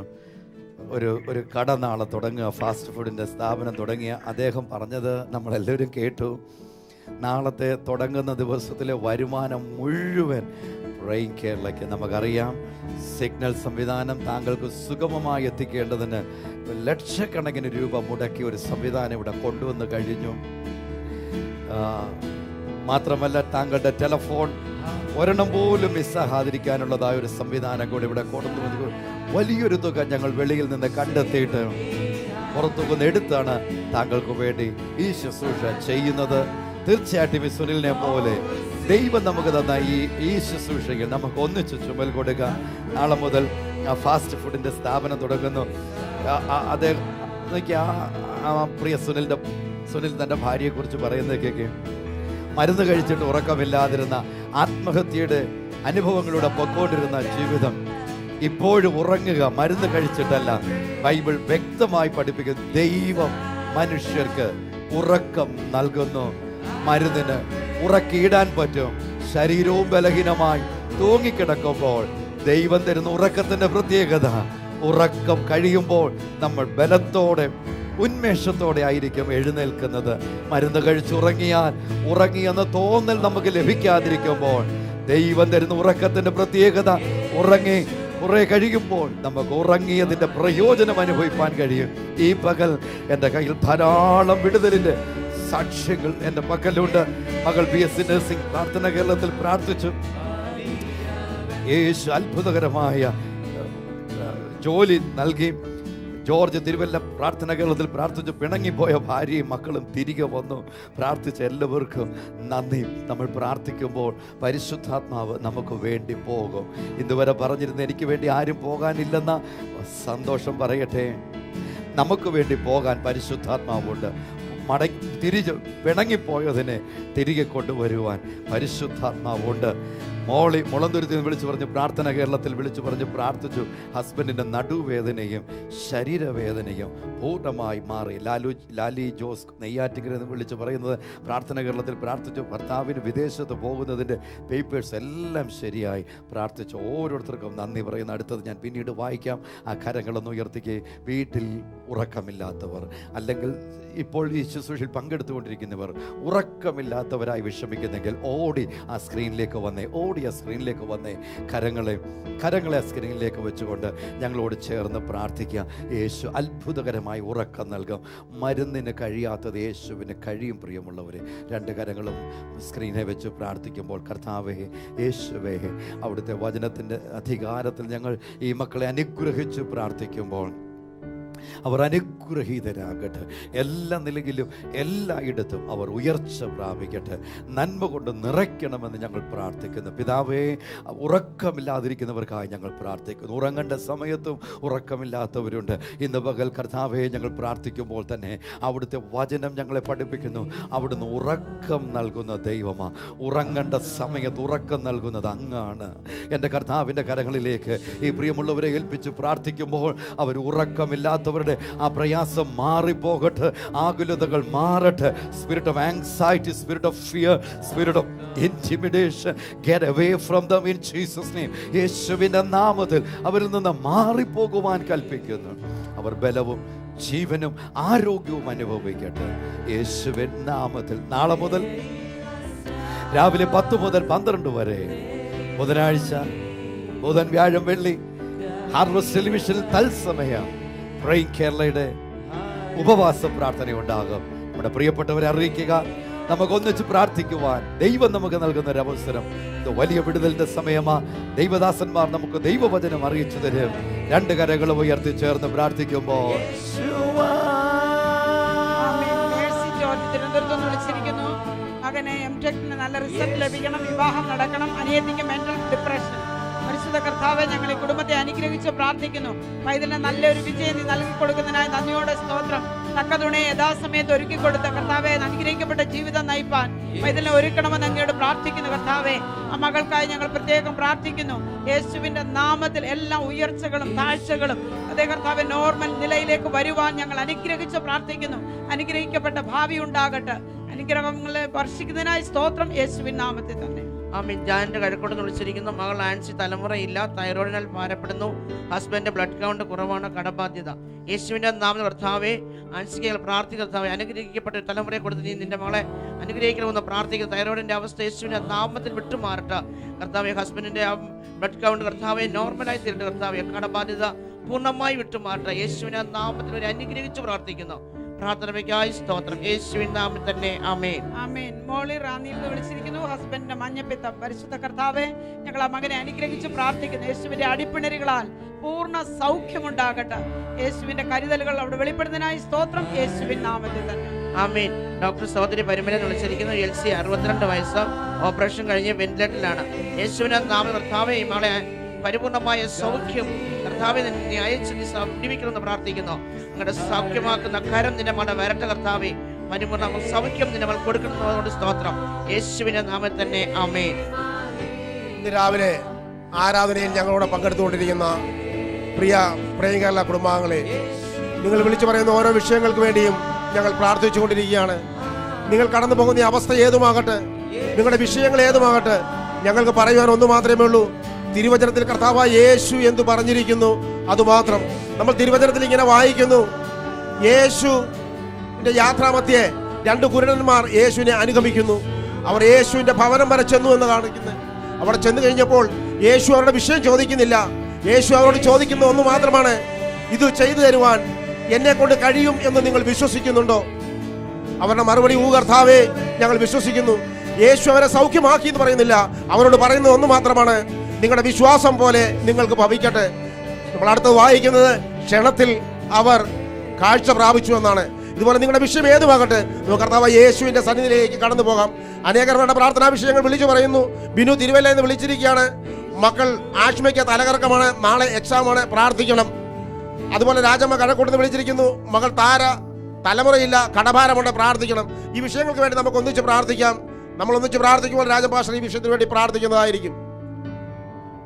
ഒരു കട നാളെ തുടങ്ങുക, ഫാസ്റ്റ് ഫുഡിൻ്റെ സ്ഥാപനം തുടങ്ങിയ അദ്ദേഹം പറഞ്ഞത് നമ്മളെല്ലാവരും കേട്ടു. നാളത്തെ തുടങ്ങുന്ന ദിവസത്തിലെ വരുമാനം മുഴുവൻ പ്രൈം കേരളയ്ക്ക്. നമുക്കറിയാം, സിഗ്നൽ സംവിധാനം താങ്കൾക്ക് സുഗമമായി എത്തിക്കേണ്ടതിന് ലക്ഷക്കണക്കിന് രൂപ മുടക്കി ഒരു സംവിധാനം ഇവിടെ കൊണ്ടുവന്ന് കഴിഞ്ഞു. മാത്രമല്ല, താങ്കളുടെ ടെലിഫോൺ ഒരെണ്ണം പോലും മിസ്സാകാതിരിക്കാനുള്ളതായ ഒരു സംവിധാനം കൂടി ഇവിടെ കൊണ്ടുവന്നു. വലിയൊരു തുക ഞങ്ങൾ വെളിയിൽ നിന്ന് കണ്ടെത്തിയിട്ട് പുറത്തുനിന്ന് എടുത്താണ് താങ്കൾക്ക് വേണ്ടി ഈ ശുശ്രൂഷ ചെയ്യുന്നത്. തീർച്ചയായിട്ടും ഈ സുനിലിനെ പോലെ ദൈവം നമുക്ക് തന്ന ഈ ശുശ്രൂഷയിൽ നമുക്ക് ഒന്നിച്ച് ചുമൽ കൊടുക്കുക. നാളെ മുതൽ ഫാസ്റ്റ് ഫുഡിൻ്റെ സ്ഥാപനം തുടങ്ങുന്നു. അദ്ദേഹം പ്രിയ സുനിൽ തൻ്റെ ഭാര്യയെക്കുറിച്ച് പറയുന്നത് കേൾക്കുകയും മരുന്ന് കഴിച്ചിട്ട് ഉറക്കമില്ലാതിരുന്ന, ആത്മഹത്യയുടെ അനുഭവങ്ങളിലൂടെ പൊക്കോണ്ടിരുന്ന ജീവിതം ഇപ്പോഴും ഉറങ്ങുക, മരുന്ന് കഴിച്ചിട്ടല്ല. ബൈബിൾ വ്യക്തമായി പഠിപ്പിക്കുന്നു, ദൈവം മനുഷ്യർക്ക് ഉറക്കം നൽകുന്നു. മരുന്നിന് ഉറക്കിയിടാൻ പറ്റും. ശരീരവും ബലഹീനമായി തൂങ്ങിക്കിടക്കുമ്പോൾ ദൈവം തരുന്ന ഉറക്കത്തിന്റെ പ്രത്യേകത, ഉറക്കം കഴിയുമ്പോൾ നമ്മൾ ബലത്തോടെ ഉന്മേഷത്തോടെ ആയിരിക്കും എഴുന്നേൽക്കുന്നത്. മരുന്ന് കഴിച്ചുറങ്ങിയാൽ ഉറങ്ങിയെന്ന തോന്നൽ നമുക്ക് ലഭിക്കാതിരിക്കുമ്പോൾ ദൈവം തരുന്ന ഉറക്കത്തിന്റെ പ്രത്യേകത, ഉറങ്ങി കുറെ കഴിയുമ്പോൾ നമുക്ക് ഉറങ്ങിയതിന്റെ പ്രയോജനം അനുഭവിക്കാൻ കഴിയും. ഈ പകൽ എൻ്റെ കയ്യിൽ ധാരാളം വിടുതലിന്റെ സാക്ഷ്യങ്ങൾ എൻ്റെ പക്കലുണ്ട്. മകൾ BSc നഴ്സിംഗ് പ്രാർത്ഥന കേരളത്തിൽ പ്രാർത്ഥിച്ചു. യേശു അത്ഭുതകരമായ ജോലി നൽകി. ജോർജ് തിരുവല്ല പ്രാർത്ഥന കേരളത്തിൽ പ്രാർത്ഥിച്ചു. പിണങ്ങിപ്പോയ ഭാര്യയും മക്കളും തിരികെ വന്നു. പ്രാർത്ഥിച്ച എല്ലാവർക്കും നന്ദി. നമ്മൾ പ്രാർത്ഥിക്കുമ്പോൾ പരിശുദ്ധാത്മാവ് നമുക്ക് വേണ്ടി പോകും. ഇതുവരെ പറഞ്ഞിരുന്ന എനിക്ക് വേണ്ടി ആരും പോകാനില്ലെന്ന സന്തോഷം പറയട്ടെ, നമുക്ക് വേണ്ടി പോകാൻ പരിശുദ്ധാത്മാവുണ്ട്. തിരിച്ച് പിണങ്ങിപ്പോയതിനെ തിരികെ കൊണ്ടുവരുവാൻ പരിശുദ്ധാത്മാവുണ്ട്. മുളന്തുരുത്തിൽ നിന്ന് വിളിച്ചു പറഞ്ഞു, പ്രാർത്ഥന കേരളത്തിൽ വിളിച്ചു പറഞ്ഞ് പ്രാർത്ഥിച്ചു. ഹസ്ബൻഡിൻ്റെ നടുവേദനയും ശരീരവേദനയും പൂർണ്ണമായി മാറി. ലാലി ജോസ് നെയ്യാറ്റിങ്കര എന്ന് വിളിച്ച് പറയുന്നത്, പ്രാർത്ഥന കേരളത്തിൽ പ്രാർത്ഥിച്ചു. ഭർത്താവിന് വിദേശത്ത് പോകുന്നതിൻ്റെ പേപ്പേഴ്സ് എല്ലാം ശരിയായി. പ്രാർത്ഥിച്ചു. ഓരോരുത്തർക്കും നന്ദി പറയുന്നു. അടുത്തത് ഞാൻ പിന്നീട് വായിക്കാം. ആ കരങ്ങളൊന്ന് ഉയർത്തിക്കുകയും, വീട്ടിൽ ഉറക്കമില്ലാത്തവർ, അല്ലെങ്കിൽ ഇപ്പോൾ ഈ ശുശ്രൂഷയിൽ പങ്കെടുത്തുകൊണ്ടിരിക്കുന്നവർ ഉറക്കമില്ലാത്തവരായി വിഷമിക്കുന്നെങ്കിൽ ഓടി ആ സ്ക്രീനിലേക്ക് വന്നേ, കരങ്ങളെ ആ സ്ക്രീനിലേക്ക് വെച്ചുകൊണ്ട് ഞങ്ങളോട് ചേർന്ന് പ്രാർത്ഥിക്കുക. യേശു അത്ഭുതകരമായി ഉറക്കം നൽകും. മരുന്നിന് കഴിയാത്തത് യേശുവിന് കഴിയും. പ്രിയമുള്ളവരെ, രണ്ട് കരങ്ങളും സ്ക്രീനെ വെച്ച് പ്രാർത്ഥിക്കുമ്പോൾ, കർത്താവേ, യേശുവേ, അവിടുത്തെ വചനത്തിൻ്റെ അധികാരത്തിൽ ഞങ്ങൾ ഈ മക്കളെ അനുഗ്രഹിച്ച് പ്രാർത്ഥിക്കുമ്പോൾ അവർ അനുഗ്രഹീതരാകട്ടെ. എല്ലാ നിലയിലും എല്ലായിടത്തും അവർ ഉയർച്ച പ്രാപിക്കട്ടെ. നന്മ കൊണ്ട് നിറയ്ക്കണമെന്ന് ഞങ്ങൾ പ്രാർത്ഥിക്കുന്നു. പിതാവേ, ഉറക്കമില്ലാതിരിക്കുന്നവർക്കായി ഞങ്ങൾ പ്രാർത്ഥിക്കുന്നു. ഉറങ്ങേണ്ട സമയത്തും ഉറക്കമില്ലാത്തവരുണ്ട്. ഇന്ന് പകൽ കർത്താവേ, ഞങ്ങൾ പ്രാർത്ഥിക്കുമ്പോൾ തന്നെ അവിടുത്തെ വചനം ഞങ്ങളെ പഠിപ്പിക്കുന്നു. അവിടുന്ന് ഉറക്കം നൽകുന്ന ദൈവമാണ്. ഉറങ്ങേണ്ട സമയത്ത് ഉറക്കം നൽകുന്നത് അങ്ങാണ്. എൻ്റെ കർത്താവിൻ്റെ കരങ്ങളിലേക്ക് ഈ പ്രിയമുള്ളവരെ ഏൽപ്പിച്ച് പ്രാർത്ഥിക്കുമ്പോൾ അവർ ഉറക്കമില്ലാത്തവരുടെ ആ പ്രയാസം മാറിപ്പോകട്ടെ, ആകുലതകൾ മാറട്ടെ. Spirit of anxiety, spirit of fear, spirit of intimidation, get away from them in Jesus name. യേശുവിൻ്റെ നാമത്തിൽ അവരിൽ നിന്ന് മാറിപ്പോകുവാൻ കൽപ്പിക്കുന്നു. അവർ ബലവും ജീവനും ആരോഗ്യവും അനുഭവിക്കട്ടെ യേശുവിൻ നാമത്തിൽ. നാളെ മുതൽ രാവിലെ 10 മുതൽ 12 വരെ, ബുധനാഴ്ച, ബുധൻ, വ്യാഴം, വെള്ളി ഹാർവസ്റ്റ് ടെലിവിഷനിൽ തത്സമയം പ്രൈം കേരളയുടെ ഉപവാസ പ്രാർത്ഥന ഉണ്ടാകും. നമ്മുടെ പ്രിയപ്പെട്ടവരെ അറിയിക്കുക. നമുക്കൊന്നിച്ച് പ്രാർത്ഥിക്കുവാൻ ദൈവം നമുക്ക് നൽകുന്ന ഒരു അവസരം. ഇത് വലിയ വിടുതലിന്റെ സമയമാ. ദൈവദാസന്മാർ നമുക്ക് ദൈവവചനം അറിയിച്ചു തരും. രണ്ട് കരങ്ങളും ഉയർത്തി ചേർന്ന് പ്രാർത്ഥിക്കുമ്പോൾ, വിളിച്ചിരിക്കുന്നു. മകനെ എംടെക്കിന് നല്ല റിസൾട്ട് ലഭിക്കണം, വിവാഹം നടക്കണം, അനിയത്തിക്ക് മെന്റൽ ഡിപ്രഷൻ. പരിശുദ്ധ കർത്താവെ, ഞങ്ങൾ ഈ കുടുംബത്തെ അനുഗ്രഹിച്ച് പ്രാർത്ഥിക്കുന്നു. പൈതലിന് നല്ലൊരു വിജയം നീ നൽകി കൊടുക്കുന്നതിനായി നന്ദിയോടെ സ്തോത്രം. തക്ക തുണയെ യഥാസമയത്ത് ഒരുക്കി കൊടുത്ത കർത്താവെ, അനുഗ്രഹിക്കപ്പെട്ട ജീവിതം നയിപ്പാൻ പൈതലിനെ ഒരുക്കണമെന്ന് അങ്ങയോട് പ്രാർത്ഥിക്കുന്നു. കർത്താവെ, ആ മകൾക്കായി ഞങ്ങൾ പ്രത്യേകം പ്രാർത്ഥിക്കുന്നു. യേശുവിന്റെ നാമത്തിൽ എല്ലാ ഉയർച്ചകളും താഴ്ചകളും അതേ കർത്താവെ നോർമൽ നിലയിലേക്ക് വരുവാൻ ഞങ്ങൾ അനുഗ്രഹിച്ച് പ്രാർത്ഥിക്കുന്നു. അനുഗ്രഹിക്കപ്പെട്ട ഭാവി ഉണ്ടാകട്ടെ. അനുഗ്രഹങ്ങളെ വർഷിക്കുന്നതിനായി സ്തോത്രം, യേശുവിൻ നാമത്തിൽ തന്നെ. ആമീൻ. ജാനിന്റെ കഴക്കൂടെന്ന് വിളിച്ചിരിക്കുന്നു. മകൾ ആൻസി തലമുറയില്ല, തൈറോയിഡിനാൽ ഭാരപ്പെടുന്നു. ഹസ്ബൻഡ് ബ്ലഡ് കൗണ്ട് കുറവാണ്, കടബാധ്യത. യേശുവിന്റെ നാമത്തിൽ കർത്താവേ, ആൻസിക്ക് പ്രാർത്ഥിക്കുക. കർത്താവേ, അനുഗ്രഹിക്കപ്പെട്ട ഒരു തലമുറയെ കൊടുത്ത് നീ നിന്റെ മകളെ അനുഗ്രഹിക്കണമെന്ന് പ്രാർത്ഥിക്കുക. തൈറോയിഡിന്റെ അവസ്ഥ യേശുവിന്റെ നാമത്തിൽ വിട്ടുമാറട്ടെ. കർത്താവേ, ഹസ്ബൻഡിന്റെ ബ്ലഡ് കൗണ്ട് കർത്താവെ നോർമലായി തീരട്ടെ. കർത്താവേ, കടബാധ്യത പൂർണ്ണമായി വിട്ടുമാറട്ടെ. യേശുവിന്റെ നാമത്തിൽ ഒരു അനുഗ്രഹിച്ച് പ്രാർത്ഥിക്കുന്നു. പ്രാർത്ഥനയ്ക്കായി സ്തോത്രം, യേശുവിൻ നാമത്തിൽ തന്നെ. ആമേൻ. ആമേൻ. മോളി റാന്നിയിൽ നിന്ന് വിളിച്ചിരിക്കുന്നു. ഹസ്ബൻഡിന്റെ മഞ്ഞപ്പിത്തം. പരിശുദ്ധ കർത്താവെ, ഞങ്ങൾ ആ മകനെ അനുഗ്രഹിച്ച് പ്രാർത്ഥിക്കുന്നു. യേശുവിന്റെ അടിപ്പിണരുകളാൽ പൂർണ്ണ സൗഖ്യമുണ്ടാകട്ടെ. യേശുവിന്റെ കരുതലുകൾ അവിടെ വെളിപ്പെടുന്നതിനായി സ്തോത്രം, യേശുവിൻ നാമത്തിൽ തന്നെ. ആമേൻ. ഡോക്ടർ സഹോദരി പരിമല വിളിച്ചിരിക്കുന്നു. LC 62 വയസ്സ്, ഓപ്പറേഷൻ കഴിഞ്ഞ് വെന്റിലേറ്ററിലാണ്. യേശുവിന്റെ നാമത്തിൽ കർത്താവേ, ഈ മകളെ പരിപൂർണമായ സൗഖ്യം കർത്താവെ നീ അയച്ച് നീ സമീപിക്കണമെന്ന് പ്രാർത്ഥിക്കുന്നു. നിങ്ങളുടെ സൗഖ്യമാക്കുന്ന കരം നിന്റെ മകളെ വരട്ടെ. കർത്താവെ, പരിപൂർണ്ണ സൗഖ്യം നമ്മൾ കൊടുക്കുന്നതോട് സ്തോത്രം. യേശുവിന്റെ നാമത്തിൽ തന്നെ ആമേൻ. ഇന്ന് രാവിലെ ആരാധനയിൽ ഞങ്ങളോട് പങ്കെടുത്തുകൊണ്ടിരിക്കുന്ന പ്രിയ കേരള കുടുംബാംഗങ്ങളെ, നിങ്ങൾ വിളിച്ചു പറയുന്ന ഓരോ വിഷയങ്ങൾക്ക് വേണ്ടിയും ഞങ്ങൾ പ്രാർത്ഥിച്ചുകൊണ്ടിരിക്കുകയാണ്. നിങ്ങൾ കടന്നു പോകുന്ന അവസ്ഥ ഏതുമാകട്ടെ, നിങ്ങളുടെ വിഷയങ്ങൾ ഏതുമാകട്ടെ, ഞങ്ങൾക്ക് പറയുവാൻ ഒന്ന് മാത്രമേ ഉള്ളൂ. തിരുവചനത്തിൽ കർത്താവായ യേശു എന്തു പറഞ്ഞിരിക്കുന്നു അതുമാത്രം. നമ്മൾ തിരുവചനത്തിൽ ഇങ്ങനെ വായിക്കുന്നു, യേശുവിന്റെ യാത്രാമധ്യേ 2 കുരുടന്മാർ യേശുവിനെ അനുഗമിക്കുന്നു. അവർ യേശുവിന്റെ ഭവനം വരെ ചെന്നു എന്ന് കാണിക്കുന്നത്. അവിടെ ചെന്ന് കഴിഞ്ഞപ്പോൾ യേശു അവരുടെ വിഷയം ചോദിക്കുന്നില്ല. യേശു അവരോട് ചോദിക്കുന്ന ഒന്ന് മാത്രമാണ്, ഇത് ചെയ്തു തരുവാൻ എന്നെ കൊണ്ട് കഴിയും എന്ന് നിങ്ങൾ വിശ്വസിക്കുന്നുണ്ടോ? അവരുടെ മറുപടി, കർത്താവേ, ഞങ്ങൾ വിശ്വസിക്കുന്നു. യേശു അവരെ സൗഖ്യമാക്കി എന്ന് പറയുന്നില്ല. അവരോട് പറയുന്നത് ഒന്ന് മാത്രമാണ്, നിങ്ങളുടെ വിശ്വാസം പോലെ നിങ്ങൾക്ക് ഭവിക്കട്ടെ. നമ്മൾ അടുത്ത് വായിക്കുന്നത്, ക്ഷണത്തിൽ അവർ കാഴ്ച പ്രാപിച്ചു എന്നാണ്. ഇതുപോലെ നിങ്ങളുടെ വിഷയം ഏതുമാകട്ടെ, നമുക്ക് കർത്താവ് യേശുവിന്റെ സന്നിധിയിലേക്ക് കടന്നു പോകാം. അനേകരുടെ പ്രാർത്ഥനാ വിഷയങ്ങൾ വിളിച്ചു പറയുന്നു. ബിനു തിരുവല്ല എന്ന് വിളിച്ചിരിക്കുകയാണ്. മക്കൾ ആഷ്മയ്ക്ക് തലകറക്കമാണ്, നാളെ എക്സാമാണ്, പ്രാർത്ഥിക്കണം. അതുപോലെ രാജമ്മ കഴക്കൂട്ടത്ത് വിളിച്ചിരിക്കുന്നു, മകൾ താര തലമുറയില്ല, കടഭാരമുണ്ട്, പ്രാർത്ഥിക്കണം. ഈ വിഷയങ്ങൾക്ക് വേണ്ടി നമുക്ക് ഒന്നിച്ച് പ്രാർത്ഥിക്കാം. നമ്മൾ ഒന്നിച്ച് പ്രാർത്ഥിക്കുമ്പോൾ രാജഭാഷ ഈ വിഷയത്തിന് വേണ്ടി പ്രാർത്ഥിക്കുന്നതായിരിക്കും.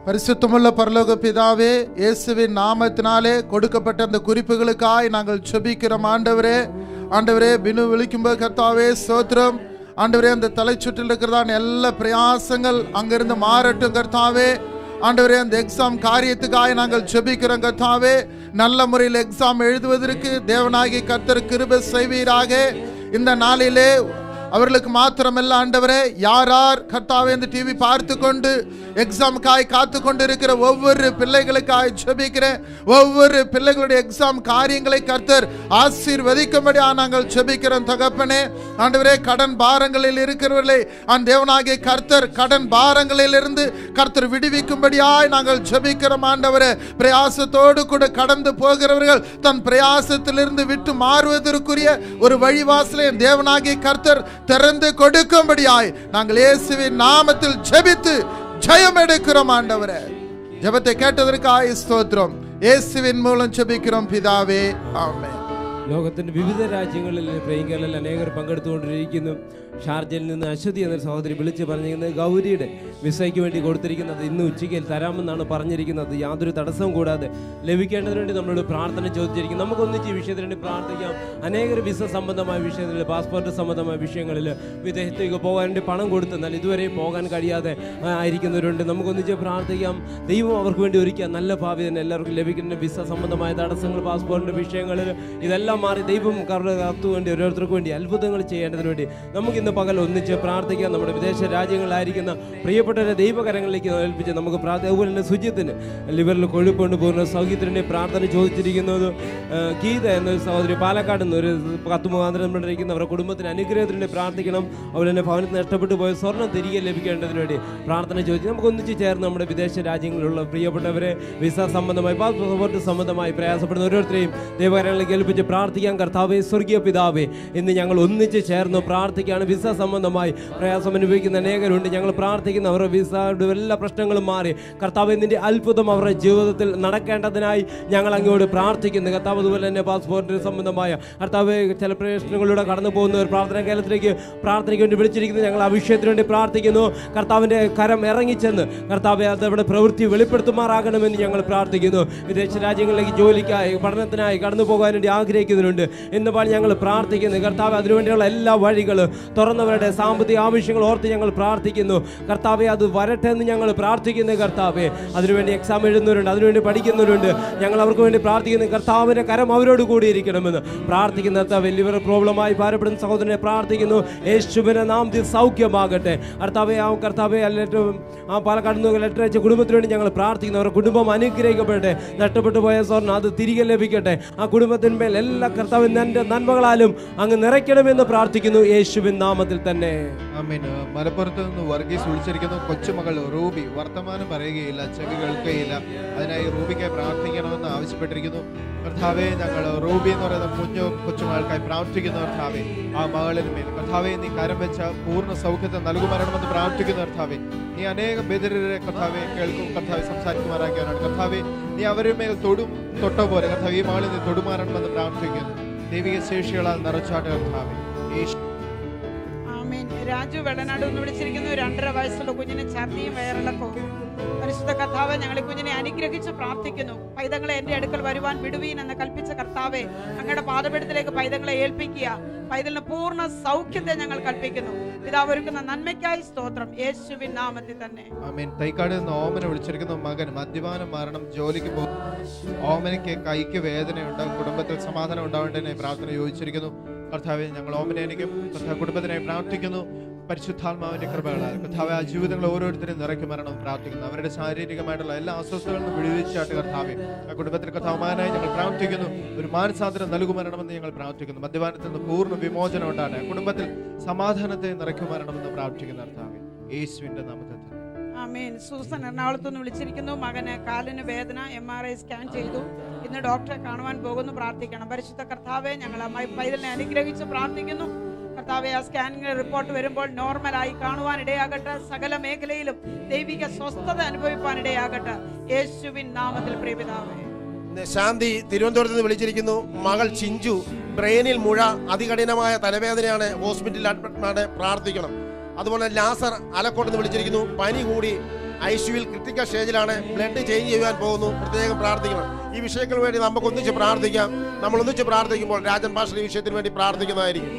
பரிசுத்தமுள்ள பரலோக பிதாவே, இயேசுவின் நாமத்தினாலே கொடுக்கப்பட்ட அந்த குறிப்புகளுக்காய் நாங்கள் ஜெபிக்கிறோம். ஆண்டவரே பினு விழிக்கும்போது கர்த்தாவே ஸ்தோத்திரம். ஆண்டவரே, அந்த தலைச்சுற்றில் இருக்கிறதான எல்லா பிரயாசங்கள் அங்கிருந்து மாறட்டும் கர்த்தாவே. ஆண்டவரே, அந்த எக்ஸாம் காரியத்துக்காக நாங்கள் ஜெபிக்கிறோம் கர்த்தாவே. நல்ல முறையில் எக்ஸாம் எழுதுவதற்கு தேவனாகிய கர்த்தர் கிருபை செய்வீராக. இந்த நாளிலே அவர்களுக்கு மாத்திரமல்ல ஆண்டவரே, யார் கர்த்தாவே இந்த டிவி பார்த்து கொண்டு எக்ஸாமுக்காய் காத்து கொண்டு இருக்கிற ஒவ்வொரு பிள்ளைகளுக்காய் ஜெபிக்கிறேன். ஒவ்வொரு பிள்ளைகளுடைய எக்ஸாம் காரியங்களை கர்த்தர் ஆசீர்வதிக்கும்படியா நாங்கள் ஜெபிக்கிறோம் தகப்பனே. ஆண்டவரே, கடன் பாரங்களில் இருக்கிறவர்களை அந்த தேவனாகிய கர்த்தர் கடன் பாரங்களில் இருந்து கர்த்தர் விடுவிக்கும்படியாய் நாங்கள் ஜெபிக்கிறோம். ஆண்டவரே, பிரயாசத்தோடு கூட கடந்து போகிறவர்கள் தன் பிரயாசத்திலிருந்து விட்டு மாறுவதற்குரிய ஒரு வழிவாசலை தேவனாகிய கர்த்தர் திறந்து கொடுக்கும்படியாய் நாங்கள் இயேசுவின் நாமத்தில் ஜெபித்து ஜெயம் எடுக்கிறோம். ஆண்டவரே, ஜெபத்தை கேட்டதற்காக ஸ்தோத்திரம். യേശുവിൻ മൂലം ജപിக்கிறோம் പിതാവേ, ആമേൻ. ലോകത്തിന്റെ വിവിധ രാജ്യങ്ങളിൽ പ്രിയങ്കരൽ അനേകർ പങ്കെടുത്തുകൊണ്ടിരിക്കുന്നു. ഷാർജയിൽ നിന്ന് അശ്വതി എന്ന സഹോദരി വിളിച്ച് പറഞ്ഞിരിക്കുന്നത് ഗൗരിയുടെ വിസയ്ക്ക് വേണ്ടി കൊടുത്തിരിക്കുന്നത് ഇന്ന് ഉച്ചയ്ക്ക് തരാമെന്നാണ് പറഞ്ഞിരിക്കുന്നത്. യാതൊരു തടസ്സവും കൂടാതെ ലഭിക്കേണ്ടതിന് വേണ്ടി നമ്മളോട് പ്രാർത്ഥന ചോദിച്ചിരിക്കുന്നു. നമുക്കൊന്നിച്ച് ഈ വിഷയത്തിന് വേണ്ടി പ്രാർത്ഥിക്കാം. അനേകർ വിസ സംബന്ധമായ വിഷയങ്ങളിൽ, പാസ്പോർട്ട് സംബന്ധമായ വിഷയങ്ങളിൽ വിദേശത്തേക്ക് പോകാൻ വേണ്ടി പണം കൊടുത്തെന്നാൽ ഇതുവരെ പോകാൻ കഴിയാതെ ആയിരിക്കുന്നവരുണ്ട്. നമുക്കൊന്നിച്ച് പ്രാർത്ഥിക്കാം. ദൈവം അവർക്ക് വേണ്ടി ഒരുക്കുക നല്ല ഭാവി തന്നെ എല്ലാവർക്കും ലഭിക്കുന്ന വിസ സംബന്ധമായ തടസ്സങ്ങൾ, പാസ്പോർട്ടിൻ്റെ വിഷയങ്ങളിൽ ഇതെല്ലാം മാറി ദൈവം കർത്താവിന് വേണ്ടി ഓരോരുത്തർക്കും വേണ്ടി അത്ഭുതങ്ങൾ ചെയ്യേണ്ടതിന് വേണ്ടി നമുക്ക് ഇന്ന് പകൽ ഒന്നിച്ച് പ്രാർത്ഥിക്കാം. നമ്മുടെ വിദേശ രാജ്യങ്ങളിലായിരിക്കുന്ന പ്രിയപ്പെട്ടവരെ ദൈവകരങ്ങളിലേക്ക് ഏൽപ്പിച്ച് നമുക്ക് പ്രാർത്ഥിക്കാം. അതുപോലെ തന്നെ ശുചിത്തിന് ലിവറിൽ കൊഴുപ്പുകൊണ്ട് പൂർണ്ണ സൗഖ്യത്തിൻ്റെ പ്രാർത്ഥന ചോദിച്ചിരിക്കുന്നത് ഗീത എന്നൊരു സഹോദരി പാലക്കാട് നിന്ന് ഒരു 10 മുഖാന്തരം കൊണ്ടിരിക്കുന്ന അവരുടെ കുടുംബത്തിന് അനുഗ്രഹത്തിന് പ്രാർത്ഥിക്കണം. അതുപോലെ തന്നെ ഭവനത്തിൽ നഷ്ടപ്പെട്ടു പോയ സ്വർണ്ണം തിരികെ ലഭിക്കേണ്ടതിന് വേണ്ടി പ്രാർത്ഥന ചോദിച്ചു. നമുക്ക് ഒന്നിച്ച് ചേർന്ന് നമ്മുടെ വിദേശ രാജ്യങ്ങളിലുള്ള പ്രിയപ്പെട്ടവരെ വിസ സംബന്ധമായി, പാസ്പോർട്ട് സംബന്ധമായി പ്രയാസപ്പെടുന്ന ഓരോരുത്തരെയും ദൈവകരങ്ങളിലേക്ക് ഏൽപ്പിച്ച് പ്രാർത്ഥിക്കാം. കർത്താവേ, സ്വർഗീയ പിതാവേ, ഇന്ന് ഞങ്ങൾ ഒന്നിച്ച് ചേർന്ന് പ്രാർത്ഥിക്കുകയാണ്. വിസ സംബന്ധമായി പ്രയാസം അനുഭവിക്കുന്ന അനേകരുണ്ട്. ഞങ്ങൾ പ്രാർത്ഥിക്കുന്ന അവരുടെ വിസയുടെ എല്ലാ പ്രശ്നങ്ങളും മാറി കർത്താവ് നിന്റെ അത്ഭുതം അവരുടെ ജീവിതത്തിൽ നടക്കേണ്ടതിനായി ഞങ്ങൾ അങ്ങോട്ട് പ്രാർത്ഥിക്കുന്നു. കർത്താവ് അതുപോലെ തന്നെ പാസ്പോർട്ട് സംബന്ധമായ കർത്താവ് ചില പ്രശ്നങ്ങളിലൂടെ കടന്നു പോകുന്ന ഒരു പ്രാർത്ഥനാ കേന്ദ്രത്തിലേക്ക് പ്രാർത്ഥനയ്ക്ക് വേണ്ടി വിളിച്ചിരിക്കുന്നത് ഞങ്ങൾ ആ വിഷയത്തിന് വേണ്ടി പ്രാർത്ഥിക്കുന്നു. കർത്താവിൻ്റെ കരം ഇറങ്ങിച്ചെന്ന് കർത്താവ് അതവിടെ പ്രവൃത്തി വെളിപ്പെടുത്തുമാറാകണമെന്ന് ഞങ്ങൾ പ്രാർത്ഥിക്കുന്നു. വിദേശ രാജ്യങ്ങളിലേക്ക് ജോലിക്കായി, പഠനത്തിനായി കടന്നു പോകാൻ വേണ്ടി ആഗ്രഹിക്കുന്നവരുണ്ട്. എന്നപ്പോൾ ഞങ്ങൾ പ്രാർത്ഥിക്കുന്നു കർത്താവ് അതിനുവേണ്ടിയുള്ള എല്ലാ വഴികളും തുറന്നവരുടെ സാമ്പത്തിക ആവശ്യങ്ങൾ ഓർത്ത് ഞങ്ങൾ പ്രാർത്ഥിക്കുന്നു. കർത്താവെ, അത് വരട്ടെ എന്ന് ഞങ്ങൾ പ്രാർത്ഥിക്കുന്നു. കർത്താവെ, അതിനുവേണ്ടി എക്സാം എഴുതുന്നവരുണ്ട്, അതിനുവേണ്ടി പഠിക്കുന്നവരുണ്ട്. ഞങ്ങൾ അവർക്ക് വേണ്ടി പ്രാർത്ഥിക്കുന്നു. കർത്താവിൻ്റെ കരം അവരോട് കൂടിയിരിക്കണമെന്ന് പ്രാർത്ഥിക്കുന്ന വലിയ പ്രോബ്ലമായി ഭാരപ്പെടുന്ന സഹോദരനെ പ്രാർത്ഥിക്കുന്നു. യേശുവിന്റെ നാമത്തിൽ സൗഖ്യമാകട്ടെ. കർത്താവെ ഏറ്റവും പാലക്കാട് നിന്ന് ലെറ്റർ അയച്ച കുടുംബത്തിന് വേണ്ടി ഞങ്ങൾ പ്രാർത്ഥിക്കുന്നു. അവരുടെ കുടുംബം അനുഗ്രഹിക്കപ്പെടട്ടെ. നഷ്ടപ്പെട്ടു പോയ സ്വർണ്ണം അത് തിരികെ ലഭിക്കട്ടെ. ആ കുടുംബത്തിന്മേൽ എല്ലാ കർത്താവിൻ്റെ നന്മകളാലും അങ്ങ് നിറയ്ക്കണമെന്ന് പ്രാർത്ഥിക്കുന്നു യേശുവിൻ നാമത്തിൽ തന്നെ. ആമേൻ. മലപ്പുറത്ത് നിന്ന് വർഗീസ് വിളിച്ചിരിക്കുന്നു. കൊച്ചുമകൾ റൂബി വർത്തമാനം പറയുകയില്ല, ചെവി കേൾക്കുകയില്ല. അതിനായി റൂബിക്കായി പ്രാർത്ഥിക്കണമെന്ന് ആവശ്യപ്പെട്ടിരിക്കുന്നു. കർത്താവെ, ഞങ്ങൾ റൂബി എന്ന് പറയുന്ന കൊച്ചുമകൾക്കായി പ്രാർത്ഥിക്കുന്ന കർത്താവെ, ആ മകളിന് മേൽ കർത്താവെ നീ കരം വെച്ച പൂർണ്ണ സൗഖ്യത്തെ നൽകുമാറണമെന്ന് പ്രാർത്ഥിക്കുന്ന കർത്താവെ, നീ അനേകം ബദിരരെ കർത്താവെ കേൾക്കും, കർത്താവെ സംസാരിക്കുമാറാക്കിയവനാണ്. കർത്താവെ, നീ അവരുടെ മേൽ തൊട്ട പോലെ കർത്താവ് ഈ മകളിൽ നീ തൊടുമാറണമെന്ന് പ്രാർത്ഥിക്കുന്നു. ദൈവിക ശേഷികളാൽ നിറച്ചാട്ട് കർത്താവെ, ആമേൻ. രാജു വെള്ളനാട് എന്ന് വിളിച്ചിരിക്കുന്നു. 2.5 വയസ്സുള്ള കുഞ്ഞിന് ഛർദിയും വയറിളക്കവും. പരിശുദ്ധ കർത്താവേ, ഞങ്ങൾ ഈ കുഞ്ഞിനെ അനുഗ്രഹിച്ച് പ്രാർത്ഥിക്കുന്നു. പൈതങ്ങളെ എന്റെ അടുക്കൽ വരുവാൻ വിടുവീൻ എന്ന് കൽപ്പിച്ച കർത്താവേ, അങ്ങയുടെ പാദപീഠത്തിലേക്ക് പൈതങ്ങളെ ഏൽപ്പിക്കുക. പൈതലിന് പൂർണ്ണ സൗഖ്യത്തെ ഞങ്ങൾ കൽപ്പിക്കുന്നു. പിതാവ് ഒരുക്കുന്ന നന്മയ്ക്കായി സ്തോത്രം, യേശുവിൻ നാമത്തിൽ തന്നെ. ആമേൻ. തൈക്കാട് നിന്ന് ഓമന വിളിച്ചിരിക്കുന്ന മകൻ മദ്യപാനം മാറണം, ജോലിക്ക് പോകും, ഓമനയ്ക്ക് കൈക്ക് വേദനയുണ്ട്, കുടുംബത്തിൽ സമാധാനം ഉണ്ടാവേണ്ടതിനെ പ്രാർത്ഥന യോജിച്ചിരിക്കുന്നു. കർത്താവെ, ഞങ്ങൾ ഓമനയ്ക്കും കുടുംബത്തിനായി പ്രാർത്ഥിക്കുന്നു. പരിശുദ്ധാത്മാവിന്റെ കൃപകളാൽ കർത്താവെ, ആ ജീവിതങ്ങൾ ഓരോരുത്തരും നിറയ്ക്ക് മരണം പ്രാർത്ഥിക്കുന്നു. അവരുടെ ശാരീരികമായിട്ടുള്ള എല്ലാ അസ്വസ്ഥതകളും വിടുവിച്ചാട്ട് കർത്താവെ, ആ കുടുംബത്തിൽ കർത്താവുമാനായി ഞങ്ങൾ പ്രാർത്ഥിക്കുന്നു. ഒരു മാനസാന്തരം നൽകുമരണമെന്ന് ഞങ്ങൾ പ്രാർത്ഥിക്കുന്നു. മദ്യപാനത്തിൽ നിന്ന് പൂർണ്ണ വിമോചനം ഉണ്ടാകട്ടെ. കുടുംബത്തിൽ സമാധാനത്തെ നിറയ്ക്കുമരണമെന്ന് പ്രാർത്ഥിക്കുന്ന കർത്താവെ, യേശുവിന്റെ നാമത്തിൽ. ആമേൻ. സൂസൻ എറണാകുളത്ത് നിന്ന് വിളിച്ചിരിക്കുന്നു. മകന് കാലിന് വേദന, MRI സ്കാൻ ചെയ്തു. ഇന്ന് ഡോക്ടറെ കാണുവാൻ പോകുന്നു. പ്രാർത്ഥിക്കണം. പരിശുദ്ധ കർത്താവെ, ഞങ്ങൾ പൈതലിനെ അനുഗ്രഹിച്ച് പ്രാർത്ഥിക്കുന്നു. കർത്താവെ, ആ സ്കാനിംഗ് റിപ്പോർട്ട് വരുമ്പോൾ നോർമലായി കാണുവാൻ ഇടയാകട്ടെ. സകല മേഖലയിലും ദൈവിക സ്വസ്ഥത അനുഭവിപ്പാൻ ഇടയാകട്ടെ. യേശുവിൻ നാമത്തിൽ പ്രിയപിതാവേ. ശാന്തി തിരുവനന്തപുരത്ത് നിന്ന് വിളിച്ചിരിക്കുന്നു. മകൾ ചിഞ്ചു ബ്രെയിനിൽ മുഴ, അതികഠിനമായ തലവേദനയാണ്, ഹോസ്പിറ്റലിൽ അഡ്മിറ്റ്, പ്രാർത്ഥിക്കണം. അതുപോലെ ലാസർ ആലക്കോട്ട് നിന്ന് വിളിച്ചിരിക്കുന്നു. പനി കൂടി ICUവിൽ ക്രിട്ടിക്കൽ സ്റ്റേജിലാണ്, ബ്ലഡ് ചേഞ്ച് ചെയ്യാൻ പോകുന്നു, പ്രത്യേകം പ്രാർത്ഥിക്കണം. ഈ വിഷയങ്ങൾക്ക് വേണ്ടി നമുക്ക് ഒന്നിച്ച് പ്രാർത്ഥിക്കാം. നമ്മൾ ഒന്നിച്ച് പ്രാർത്ഥിക്കുമ്പോൾ രാജൻ പാസ്റ്റർ ഈ വിഷയത്തിന് വേണ്ടി പ്രാർത്ഥിക്കുന്നതായിരിക്കും.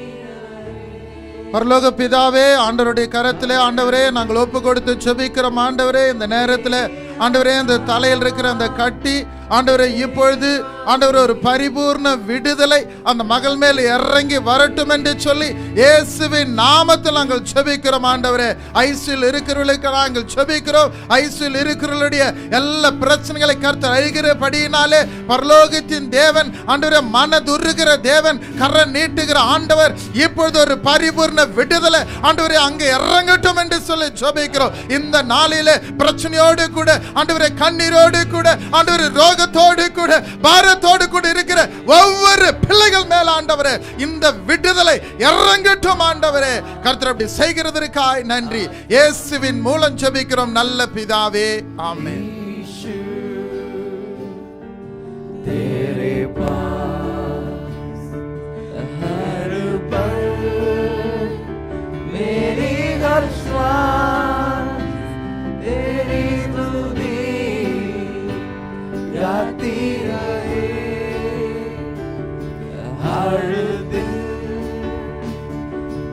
பரலோக பிதாவே, ஆண்டவருடைய கரத்திலே ஆண்டவரே நாங்கள் ஒப்பு கொடுத்து ஜெபிக்கிறோம். ஆண்டவரே, இந்த நேரத்தில் ஆண்டவரே, இந்த தலையில் இருக்கிற அந்த கட்டி ஆண்டவரே, இப்பொழுது ஆண்டவரே ஒரு பரிபூர்ண விடுதலை அந்த மகள் மேல் இறங்கி வரட்டும் என்று சொல்லி இயேசுவின் நாமத்தில் நாங்கள் ஜெபிக்கிறோம். ஆண்டவரே, ஐசியில் இருக்கிறவர்களுக்கு நாங்கள் ஜெபிக்கிறோம். ஐசியில் இருக்கிறவர்களுடைய எல்லா பிரச்சனைகளை கர்த்தர் அறிகிறபடியினாலே பரலோகத்தின் தேவன் ஆண்டவரே, மனதுருகிற தேவன், கரை நீட்டுகிற ஆண்டவர், இப்பொழுது ஒரு பரிபூர்ண விடுதலை ஆண்டவரே அங்கே இறங்கட்டும் என்று சொல்லி ஜெபிக்கிறோம். இந்த நாளிலே பிரச்சனையோடு கூட ஆண்டவரே, கண்ணீரோடு கூட ஆண்டவரே, ரோகத்தோடு கூட பாரத்தோடு கூட இருக்கிற ஒவ்வொரு பிள்ளைகள் மேல ஆண்டவரே இந்த விடுதலை இறங்கட்டும். ஆண்டவரே, கர்த்தர் அப்படி செய்கிறதற்காய் நன்றி. இயேசுவின் மூலம் ஜெபிக்கிறோம் நல்ல பிதாவே, ஆமென். तेरे पास हर पल मेरी हर श्वास तेरी स्तुति गाती रहे, हर दिन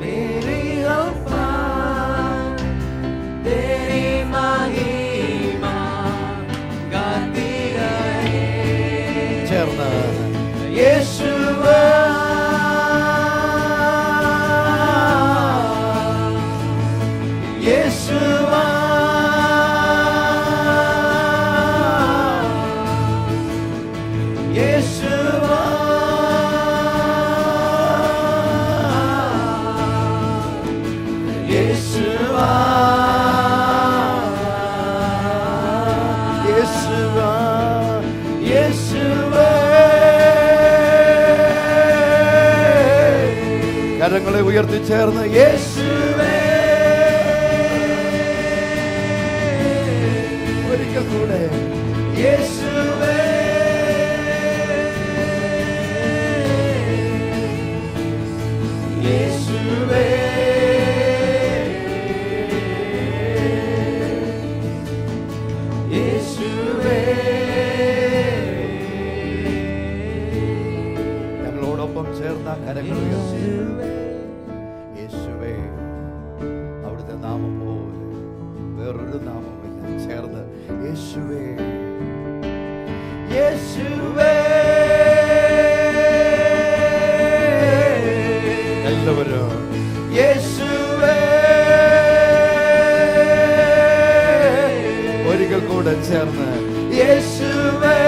मेरी अल्फाज तेरी महिमा गाती रहे. ചേർന്ന് യേശുവേ, യേശുവേ, യേശുവേ, യേശുവേ, യേശുവേ, യേശുവേ. കരങ്ങളെ ഉയർത്തി ചേർന്ന് യേശുവേ, ഒരിക്കൽ കൂടെ യേശുവേ, യേശുവേ, യേശുവേ. ഞങ്ങളോടൊപ്പം ചേർന്ന കരങ്ങൾ ഉയർത്തി യേശുവേ, അവിടുത്തെ നാമം പോലെ വേറൊരു നാമമില്ല. ചേർന്ന് യേശുവേ, യേശുവേ. എല്ലാവരും യേശുവേ, ഒരിക്കൽ കൂടെ ചേർന്ന് യേശുവേ,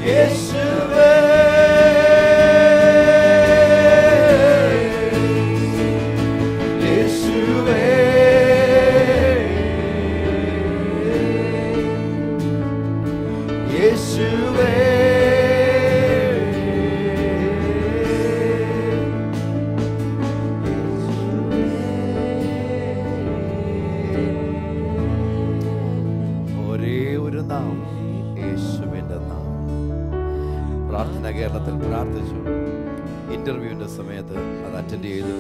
യേശുവേ, യേശുവേ, യേശുവേ. കേരളത്തിൽ പ്രാർത്ഥിച്ചു. ഇന്റർവ്യൂവിന്റെ സമയത്ത് അത് അറ്റൻഡ് ചെയ്തു.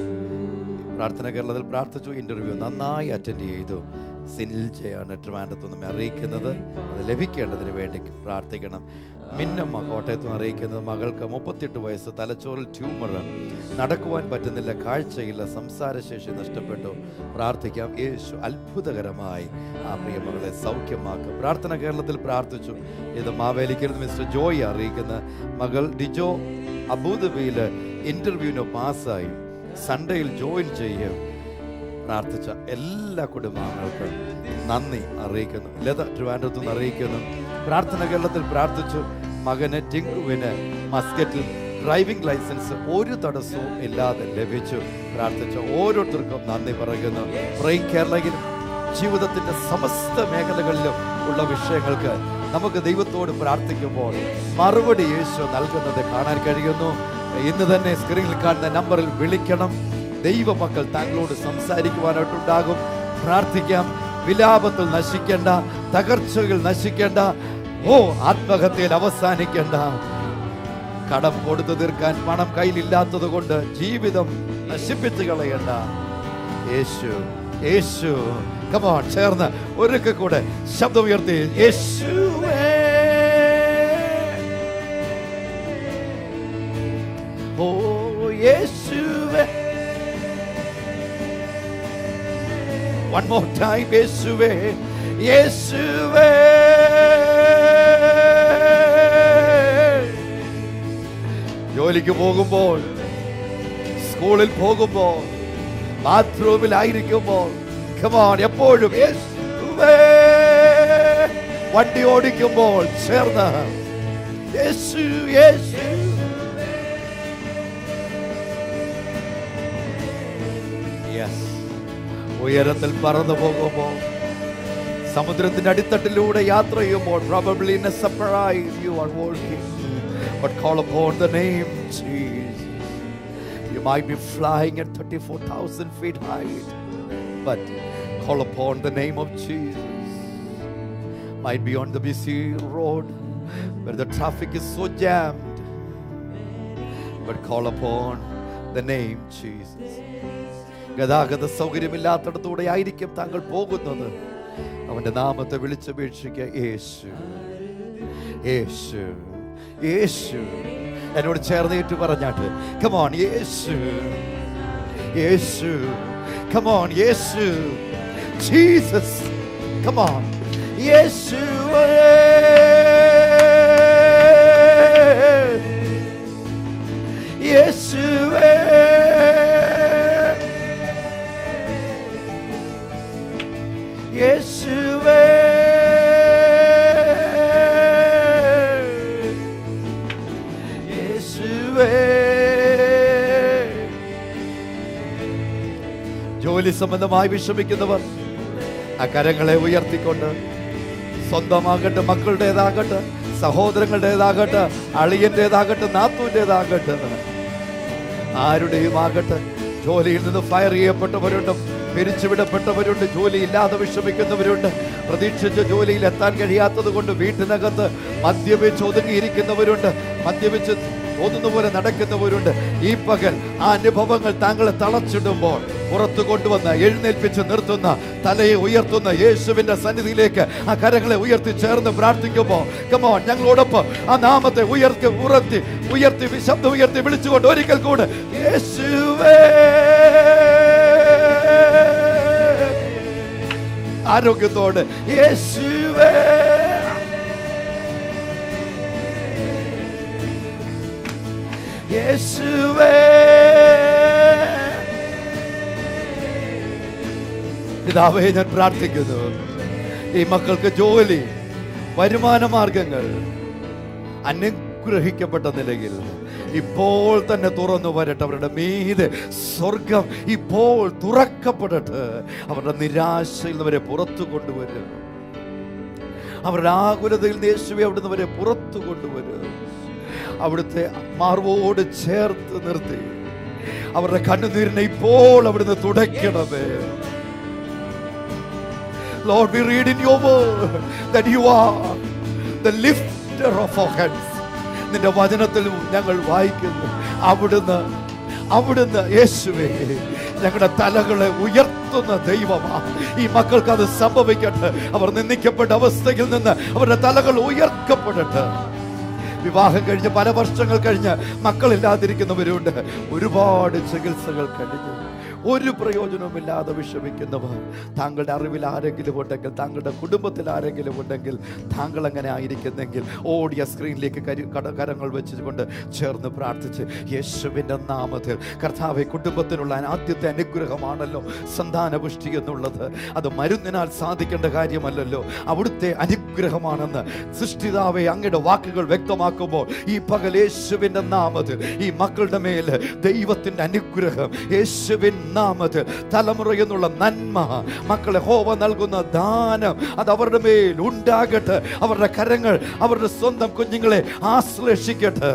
പ്രാർത്ഥന കേരളത്തിൽ പ്രാർത്ഥിച്ചു, ഇന്റർവ്യൂ നന്നായി അറ്റൻഡ് ചെയ്തു. സിനിൽ ജയാണ് ട്രിവാൻഡ്രത്തു നിന്നും അറിയിക്കുന്നത്. അത് ലഭിക്കേണ്ടതിന് വേണ്ടി പ്രാർത്ഥിക്കണം. മിന്നമ്മ കോട്ടയത്ത് നിന്ന് അറിയിക്കുന്നത് മകൾക്ക് 38 വയസ്സ്, തലച്ചോറിൽ ട്യൂമർ, നടക്കുവാൻ പറ്റുന്നില്ല, കാഴ്ചയില്ല, സംസാരശേഷി നഷ്ടപ്പെട്ടു. പ്രാർത്ഥിക്കാം. യേശു അത്ഭുതകരമായി ആ പ്രിയ മകളെ സൗഖ്യമാക്കും. പ്രാർത്ഥന കേരളത്തിൽ പ്രാർത്ഥിച്ചു. ഇത് മാവേലിക്കൽ മിസ്റ്റർ ജോയ് അറിയിക്കുന്ന മകൾ ഡിജോ അബുദാബിയിൽ ഇന്റർവ്യൂവിന് പാസ്സായി, സൺഡേയിൽ ജോയിൻ ചെയ്യും. പ്രാർത്ഥിച്ച എല്ലാ കുടുംബാംഗങ്ങൾക്കും നന്ദി അറിയിക്കുന്നു. ലത ട്രിവാൻഡ്രത്തു നിന്ന് അറിയിക്കുന്നു. പ്രാർത്ഥന കേരളത്തിൽ പ്രാർത്ഥിച്ചു. മകന് ടിങ്കുവിന് മസ്കറ്റിൽ ഡ്രൈവിംഗ് ലൈസൻസ് ഒരു തടസ്സവും ഇല്ലാതെ ലഭിച്ചു. പ്രാർത്ഥിച്ച ഓരോരുത്തർക്കും നന്ദി പറയുന്നു. പ്രൈം കേരളയിൽ ജീവിതത്തിന്റെ സമസ്ത മേഖലകളിലും ഉള്ള വിഷയങ്ങൾക്ക് നമുക്ക് ദൈവത്തോട് പ്രാർത്ഥിക്കുമ്പോൾ മറുപടി യേശു നൽകുന്നത് കാണാൻ കഴിയുന്നു. ഇന്ന് തന്നെ സ്ക്രീനിൽ കാണുന്ന നമ്പറിൽ വിളിക്കണം. ദൈവമക്കൾ താങ്കളോട് സംസാരിക്കുവാനായിട്ടുണ്ടാകും. പ്രാർത്ഥിക്കാം. വിലാപത്തിൽ നശിക്കേണ്ട, തകർച്ചകൾ നശിക്കേണ്ട, ആത്മഹത്യയിൽ അവസാനിക്കേണ്ട, കടം കൊടുത്തു തീർക്കാൻ പണം കയ്യിലില്ലാത്തത് കൊണ്ട് ജീവിതം നശിപ്പിച്ചു കളയണ്ട. യേശു യേശു കമോൺ ചേർന്ന് ഒരിക്കൽ കൂടെ ശബ്ദം ഉയർത്തി യേശുവേ. ഓ യേശുവേ. One more time, യേശുവേ യേശുവേ. ജോലിക്ക് പോകുമ്പോൾ, സ്കൂളിൽ പോകുമ്പോൾ, ബാത്റൂമിലായിരിക്കുമ്പോൾ, എപ്പോഴും യേശുവേ. വണ്ടി ഓടിക്കുമ്പോൾ ചേർന്ന് യേശു യേശു. യെസ്. ഉയരത്തിൽ പറന്നു പോകുമ്പോൾ, സമുദ്രത്തിന്റെ അടിത്തട്ടിലൂടെ യാത്ര ചെയ്യുമ്പോൾ, probably in a surprise you are walking, but call upon the name Jesus. You might be flying at 34,000 feet height, but call upon the name of Jesus. Might be on the busy road where the traffic is so jammed, but call upon the name Jesus. ഗതാഗത സൗകര്യമില്ലാത്തടത്തൂടെ ആയിരിക്കും താങ്കൾ പോകുന്നത്. അവന്റെ നാമത്തെ വിളിച്ചപേക്ഷിക്കുക. യേശു യേശു യേശു. എന്നോട് ചേർന്നേറ്റ് പറഞ്ഞാട്ട് come on യേശു യേശു. Come on യേശു. Jesus. Come on യേശുവേ യേശുവേ. യേശുവേ യേശുവേ. ജോലി സംബന്ധമായി വിഷമിക്കുന്നവർ ആ കരങ്ങളെ ഉയർത്തിക്കൊണ്ട്, സ്വന്തമാകട്ടെ, മക്കളുടേതാകട്ടെ, സഹോദരങ്ങളുടേതാകട്ടെ, അളിയന്റേതാകട്ടെ, നാത്തൂന്റേതാകട്ടെ, ആരുടെയും ആകട്ടെ, ജോലിയിൽ നിന്ന് ഫയർ ചെയ്യപ്പെട്ടവരുണ്ട്, പിരിച്ചുവിടപ്പെട്ടവരുണ്ട്, ജോലിയില്ലാതെ വിഷമിക്കുന്നവരുണ്ട്, പ്രതീക്ഷിച്ച ജോലിയിൽ എത്താൻ കഴിയാത്തത് കൊണ്ട് വീട്ടിനകത്ത് മദ്യപിച്ച് ഒതുങ്ങിയിരിക്കുന്നവരുണ്ട്, മദ്യപിച്ച് തോന്നുന്ന പോലെ നടക്കുന്നവരുണ്ട്. ഈ പകൽ ആ അനുഭവങ്ങൾ താങ്കളെ തളച്ചിടുമ്പോൾ പുറത്തു കൊണ്ടുവന്ന് എഴുന്നേൽപ്പിച്ച് നിർത്തുന്ന, തലയെ ഉയർത്തുന്ന യേശുവിന്റെ സന്നിധിയിലേക്ക് ആ കരങ്ങളെ ഉയർത്തി ചേർന്ന് പ്രാർത്ഥിക്കുമ്പോൾ കമോൺ ഞങ്ങളോടൊപ്പം ആ നാമത്തെ ഉയർത്തി ശബ്ദം ഉയർത്തി വിളിച്ചുകൊണ്ട് ഒരിക്കൽ കൂടെ യേശുവേ. ആരോഗ്യത്തോടെ യേശുവേ യേശുവേ. പിതാവേ, ഞാൻ പ്രാർത്ഥിക്കുന്നു ഈ മക്കൾക്ക് ജോലി, വരുമാന മാർഗങ്ങൾ അനുഗ്രഹിക്കപ്പെട്ട നിലയിൽ ഇപ്പോൾ തന്നെ തുറന്നു വരട്ടെ. അവരുടെ മീതെ സ്വർഗം ഇപ്പോൾ തുറക്കപ്പെടട്ടെ. അവരുടെ നിരാശയിൽ നിന്ന് വരെ പുറത്തു കൊണ്ടുവരും. അവരുടെ ആകുലതയിൽ നിന്ന് യേശുവേ അവിടുന്ന് വരെ പുറത്തു കൊണ്ടുവരും. അവിടുത്തെ മാർവോട് ചേർത്ത് നിർത്തി അവരുടെ കണ്ണുനീരിനെ ഇപ്പോൾ അവിടുന്ന് തുടയ്ക്കണമേ. Lord, we read in your word that you are the lifter of our heads, നിന്റെ വചനത്തിൽ ഞങ്ങൾ വായിക്കുന്നു, അവിടുന്ന് യേശുവേ ഞങ്ങളുടെ തലകളെ ഉയർത്തുന്ന ദൈവമാണ്. ഈ മക്കൾക്ക് അത് സംഭവിക്കട്ടെ. അവർ നിന്ദിക്കപ്പെട്ട അവസ്ഥയിൽ നിന്ന് അവരുടെ തലകൾ ഉയർത്തപ്പെടട്ടെ. വിവാഹം കഴിഞ്ഞ് പല വർഷങ്ങൾ കഴിഞ്ഞ് മക്കളില്ലാതിരിക്കുന്നവരുണ്ട്. ഒരുപാട് ചികിത്സകൾ കഴിഞ്ഞു ഒരു പ്രയോജനവുമില്ലാതെ വിഷമിക്കുന്നവർ, താങ്കളുടെ അറിവിൽ ആരെങ്കിലും ഉണ്ടെങ്കിൽ, താങ്കളുടെ കുടുംബത്തിൽ ആരെങ്കിലും ഉണ്ടെങ്കിൽ, താങ്കൾ അങ്ങനെ ആയിരിക്കുന്നെങ്കിൽ ഓടിയ സ്ക്രീനിലേക്ക് കരങ്ങൾ വെച്ചുകൊണ്ട് ചേർന്ന് പ്രാർത്ഥിച്ച് യേശുവിൻ്റെ നാമത്തിൽ കർത്താവെ, കുടുംബത്തിനുള്ള ആദ്യത്തെ അനുഗ്രഹമാണല്ലോ സന്താനപുഷ്ടി എന്നുള്ളത്. അത് മരുന്നിനാൽ സാധിക്കേണ്ട കാര്യമല്ലല്ലോ, അവിടുത്തെ അനുഗ്രഹമാണെന്ന് സൃഷ്ടിതാവെ അങ്ങയുടെ വാക്കുകൾ വ്യക്തമാക്കുമ്പോൾ ഈ പകൽ യേശുവിൻ്റെ നാമത്തിൽ ഈ മക്കളുടെ മേൽ ദൈവത്തിൻ്റെ അനുഗ്രഹം, യേശുവിൻ നാമത്തിൽ തലമുറയെന്നുള്ള നന്മ, മക്കളെ ഹോവ നൽകുന്ന ദാനം അത് അവരുടെ മേൽ ഉണ്ടാകട്ടെ. അവരുടെ കരങ്ങൾ അവരുടെ സ്വന്തം കുഞ്ഞുങ്ങളെ ആശ്ലേഷിക്കട്ടെ.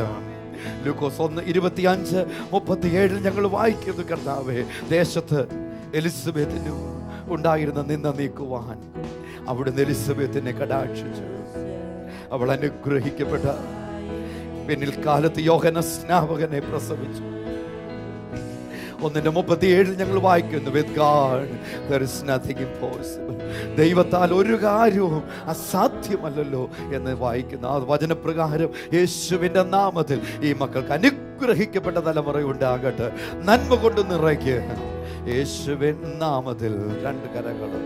ലൂക്കോസ് 1:25-37 ഞങ്ങൾ വായിക്കുന്നു, കർത്താവേ, ദേശത്ത് എലിസബത്തിനും ഉണ്ടായിരുന്ന നിന്ന നീക്കുവാൻ അവിടുന്ന് എലിസബത്തിനെ കടാക്ഷിച്ചു. അവൾ അനുഗ്രഹിക്കപ്പെട്ട പിന്നിൽക്കാലത്ത് യോഹന്ന സ്നാപകനെ പ്രസവിച്ചു. 1:37 ഞങ്ങൾ വായിക്കുന്നു, with God there is nothing impossible. ദൈവത്താൽ ഒരു കാര്യവും അസാധ്യമല്ലല്ലോ എന്ന് വായിക്കുന്നു. ആ വചനപ്രകാരം യേശുവിൻ്റെ നാമത്തിൽ ഈ മക്കൾക്ക് അനുഗ്രഹിക്കപ്പെട്ട തലമുറ ഉണ്ടാകട്ടെ. നന്മ കൊണ്ട് നിറയ്ക്ക് യേശുവിൻ നാമത്തിൽ. രണ്ട് കരങ്ങളും.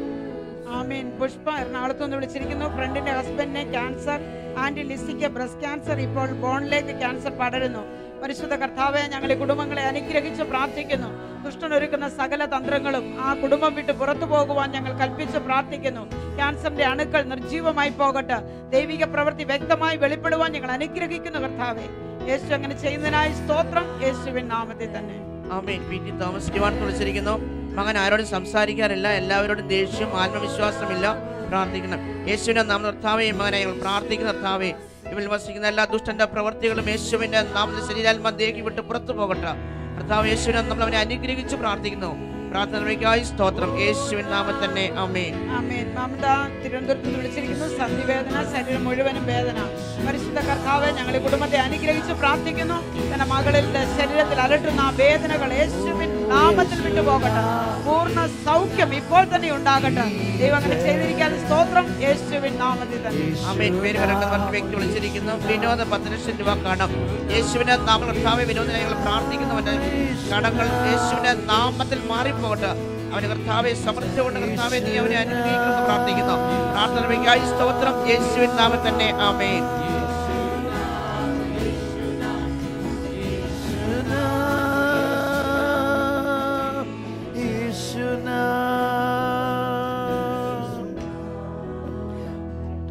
ആമേൻ. പുഷ്പ എറണാകുളത്ത് നിന്ന് വിളിച്ചിരിക്കുന്നു. ഫ്രണ്ടിന്റെ ഹസ്ബൻഡിന് ക്യാൻസർ, ആന്റി ലിസിക്ക് ബ്രസ്റ്റ് ക്യാൻസർ, ഇപ്പോൾ ബോണിലേക്ക് ക്യാൻസർ പടരുന്നു. പരിശുദ്ധ കർത്താവെ, ഞങ്ങളുടെ കുടുംബങ്ങളെ അനുഗ്രഹിച്ച് പ്രാർത്ഥിക്കുന്നു. ദുഷ്ടനൊരുക്കുന്ന സകല തന്ത്രങ്ങളും ആ കുടുംബം വിട്ട് പുറത്തു പോകുവാൻ ഞങ്ങൾ കൽപ്പിച്ച് പ്രാർത്ഥിക്കുന്നു. ക്യാൻസറിന്റെ അണുക്കൾ നിർജീവമായി പോകട്ടെ. ദൈവിക പ്രവൃത്തി വ്യക്തമായി വെളിപ്പെടുവാൻ ഞങ്ങൾ അനുഗ്രഹിക്കുന്നു കർത്താവെ. യേശു അങ്ങനെ ചെയ്യുന്നതിനായി സ്തോത്രം, യേശുവിൻ നാമത്തിൽ തന്നെ. ആമേൻ. പി.ടി. Thomas divine വിളിച്ചിരിക്കുന്നു. മകൻ ആരോടും സംസാരിക്കാറില്ല, എല്ലാവരോടും ദേഷ്യം, ആത്മവിശ്വാസമില്ല. പ്രാർത്ഥിക്കണം. യേശുവിന്റെ നാമത്തിൽ കർത്താവേ, മകനെ ഞങ്ങൾ പ്രാർത്ഥിക്കുന്ന കർത്താവേ, ഇവൽ വസിക്കുന്ന എല്ലാ ദുഷ്ടന്റെ പ്രവൃത്തികളും യേശുവിന്റെ നാമത്തിൽ ശരീരാത്മാദേഹി വിട്ട് പുറത്തു പോകട്ടെ. കർത്താവ് യേശുവിനെ നമ്മൾ അവനെ അനുഗ്രഹിച്ച് പ്രാർത്ഥിക്കുന്നു. പ്രാർത്ഥനയ്ക്കായി സ്തോത്രം, യേശുവിൻ നാമത്തിൽ തന്നെ. ആമേൻ. ആമേൻ. മമത തിരുവനന്തപുരത്ത് വിളിച്ചിരിക്കുന്നു. സന്ധിവേദന, ശരീരം മുഴുവനും വേദന. പരിശുദ്ധ കർത്താവെ, ഞങ്ങളുടെ കുടുംബത്തെ അനുഗ്രഹിച്ച് പ്രാർത്ഥിക്കുന്നു. തന്റെ മകളിലെ ശരീരത്തിൽ അലട്ടുന്ന ആ വേദനകൾ യേശുവിൻ നാമത്തിൽ വിട്ടുപോകട്ടെ. പൂർണ്ണ സൗഖ്യം ഇപ്പോൾ തന്നെ ഉണ്ടാകട്ടെ. ദൈവം അങ്ങനെ ചെയ്തിരിക്കാൻ സ്തോത്രം, യേശുവിൻ നാമത്തിൽ തന്നെ. ആമേൻ. പേര് കരങ്ങൾ മറ്റു വ്യക്തി വിളിച്ചിരിക്കുന്നു. വിനോദ 10 ലക്ഷം രൂപ കടം. യേശുവിന്റെ നാമത്തിൽ കർത്താവെ, വിനോദനെ ഞങ്ങൾ പ്രാർത്ഥിക്കുന്നവന്റെ കടങ്ങൾ യേശുവിന്റെ നാമത്തിൽ മാറിപ്പോകട്ടെ. അവന് കർത്താവെ സമൃദ്ധി കൊണ്ട് കർത്താവെ നീ അവനെ അനുഗ്രഹിക്കുന്നു പ്രാർത്ഥിക്കുന്നു. പ്രാർത്ഥനയ്ക്കായി സ്തോത്രം, യേശുവിൻ നാമത്തിൽ തന്നെ. ആമേൻ.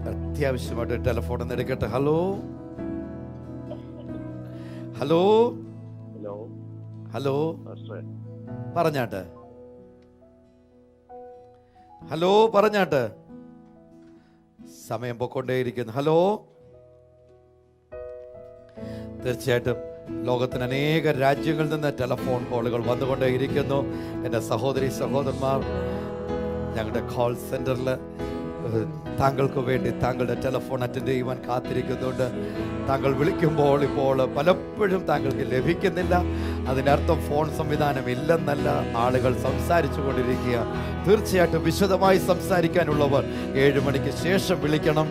അത്യാവശ്യമായിട്ട് ടെലിഫോൺ ഒന്ന് എടുക്കട്ടെ. ഹലോ ഹലോ ഹലോ പറഞ്ഞാട്ടെ. ഹലോ പറഞ്ഞാട്ടെ. സമയം പൊക്കൊണ്ടേയിരിക്കുന്നു. ഹലോ. തീർച്ചയായിട്ടും ലോകത്തിന് അനേക രാജ്യങ്ങളിൽ നിന്ന് ടെലിഫോൺ കോളുകൾ വന്നുകൊണ്ടേയിരിക്കുന്നു. എൻ്റെ സഹോദരി സഹോദരന്മാർ ഞങ്ങളുടെ കോൾ സെന്ററിൽ താങ്കൾക്ക് വേണ്ടി താങ്കളുടെ ടെലിഫോൺ അറ്റൻഡ് ചെയ്യുവാൻ കാത്തിരിക്കുന്നുണ്ട്. താങ്കൾ വിളിക്കുമ്പോൾ ഇപ്പോൾ പലപ്പോഴും താങ്കൾക്ക് ലഭിക്കുന്നില്ല. അതിനർത്ഥം ഫോൺ സംവിധാനം ഇല്ലെന്നല്ല, ആളുകൾ സംസാരിച്ചു കൊണ്ടിരിക്കുക. തീർച്ചയായിട്ടും വിശദമായി സംസാരിക്കാനുള്ളവർ 7 മണിക്ക് ശേഷം വിളിക്കണം.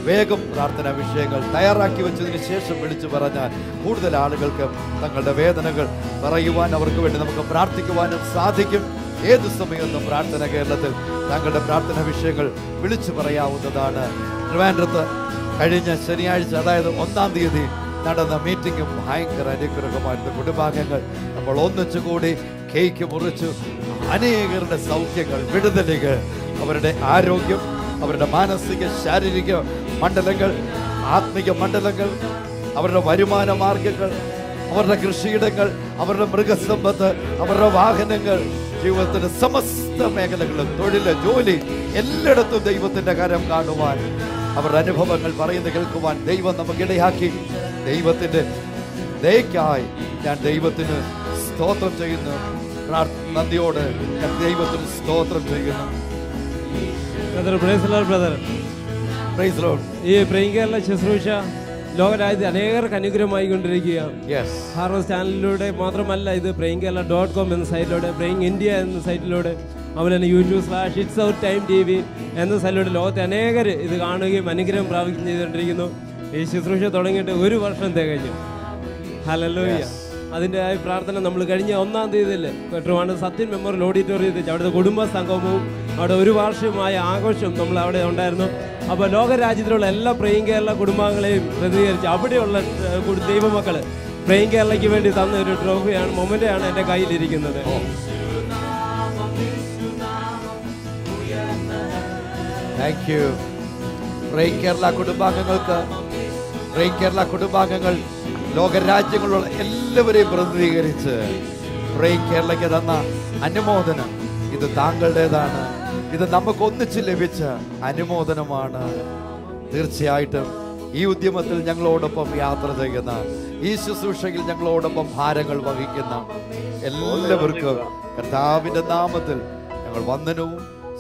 വേഗം പ്രാർത്ഥനാ വിഷയങ്ങൾ തയ്യാറാക്കി വെച്ചതിന് ശേഷം വിളിച്ചു പറഞ്ഞാൽ കൂടുതൽ ആളുകൾക്ക് തങ്ങളുടെ വേദനകൾ പറയുവാൻ, അവർക്ക് വേണ്ടി നമുക്ക് പ്രാർത്ഥിക്കുവാനും സാധിക്കും. ഏത് സമയത്തും പ്രാർത്ഥന കേരളത്തിൽ താങ്കളുടെ പ്രാർത്ഥന വിഷയങ്ങൾ വിളിച്ചു പറയാവുന്നതാണ്. ട്രിവാൻഡ്രത്ത് കഴിഞ്ഞ ശനിയാഴ്ച, അതായത് 1-ാം തീയതി നടന്ന മീറ്റിംഗും ഭയങ്കര അനുഗ്രഹമായിരുന്നു. കുടുംബാംഗങ്ങൾ നമ്മൾ ഒന്നിച്ചുകൂടി കേക്ക് മുറിച്ചു. അനേകരുടെ സൗഖ്യങ്ങൾ, വിടുതലുകൾ, അവരുടെ ആരോഗ്യം, അവരുടെ മാനസിക ശാരീരിക മണ്ഡലങ്ങൾ, ആത്മിക മണ്ഡലങ്ങൾ, അവരുടെ വരുമാന മാർഗങ്ങൾ, അവരുടെ കൃഷിയിടങ്ങൾ, അവരുടെ മൃഗസമ്പത്ത്, അവരുടെ വാഹനങ്ങൾ, ജീവിതത്തിന്റെ സമസ്ത മേഖലകളും, തൊഴില്, ജോലി, എല്ലായിടത്തും ദൈവത്തിന്റെ കരം കാണുവാൻ, അവരുടെ അനുഭവങ്ങൾ പറയുന്നത് കേൾക്കുവാൻ ദൈവം നമുക്കിടയാക്കി. ദൈവത്തിന്റെ ദയക്കായി ഞാൻ ദൈവത്തിന് സ്തോത്രം ചെയ്യുന്നു. നന്ദിയോട് ഞാൻ ദൈവത്തിന് സ്തോത്രം ചെയ്യുന്നു. ഈ പ്രിയങ്കേരള ശുശ്രൂഷ ലോകരാജ്യത്തെ അനേകർക്ക് അനുഗ്രഹമായി കൊണ്ടിരിക്കുകയാണ്. Yes. ഹാർവസ്റ്റ് ചാനലിലൂടെ മാത്രമല്ല, ഇത് പ്രേയിങ് കേരള.com എന്ന സൈറ്റിലൂടെ, പ്രേയിങ് ഇന്ത്യ എന്ന സൈറ്റിലൂടെ, അതുപോലെ തന്നെ YouTube/ItsOurTime.tv എന്ന സൈറ്റിലൂടെ ലോകത്തെ അനേകർ ഇത് കാണുകയും അനുഗ്രഹം പ്രാപിക്കുകയും ചെയ്തുകൊണ്ടിരിക്കുന്നു. ഈ ശുശ്രൂഷ തുടങ്ങിയിട്ട് 1 വർഷം തികഞ്ഞു. ഹല്ലേലൂയ. അതിൻ്റെ പ്രാർത്ഥന നമ്മൾ കഴിഞ്ഞ 1-ാം തീയതിയിൽ ട്രിവാൻഡ്രം സത്യൻ മെമ്മോറിയൽ ഓഡിറ്റോറിയത്തിൽ അവിടുത്തെ കുടുംബ സംഗമവും അവിടെ 1 വാർഷികമായ ആഘോഷവും നമ്മൾ അവിടെ ഉണ്ടായിരുന്നു. അപ്പോൾ ലോകരാജ്യത്തിലുള്ള എല്ലാ പ്രേയിങ് കേരള കുടുംബാംഗങ്ങളെയും പ്രതികരിച്ച് അവിടെയുള്ള ദൈവമക്കൾ പ്രേയിങ് കേരളയ്ക്ക് വേണ്ടി തന്ന ഒരു ട്രോഫിയാണ്, മൊമെൻ്റാണ് എൻ്റെ കയ്യിലിരിക്കുന്നത്. Thank you. പ്രേയിങ് കേരള കുടുംബാംഗങ്ങൾക്ക്, പ്രേയിങ് കേരള കുടുംബാംഗങ്ങൾ ലോകരാജ്യങ്ങളിലുള്ള എല്ലാവരെയും പ്രതിനിധീകരിച്ച് പ്രേയിങ് കേരളയ്ക്ക് തന്ന അനുമോദനം ഇത് താങ്കളുടേതാണ്. ഇത് നമുക്ക് ഒന്നിച്ച് ലഭിച്ച അനുമോദനമാണ്. തീർച്ചയായിട്ടും ഈ ഉദ്യമത്തിൽ ഞങ്ങളോടൊപ്പം യാത്ര ചെയ്യുന്ന, ഈ ശുശ്രൂഷയിൽ ഞങ്ങളോടൊപ്പം ഭാരങ്ങൾ വഹിക്കുന്ന എല്ലാവർക്കും കർത്താവിൻ്റെ നാമത്തിൽ ഞങ്ങൾ വന്ദനവും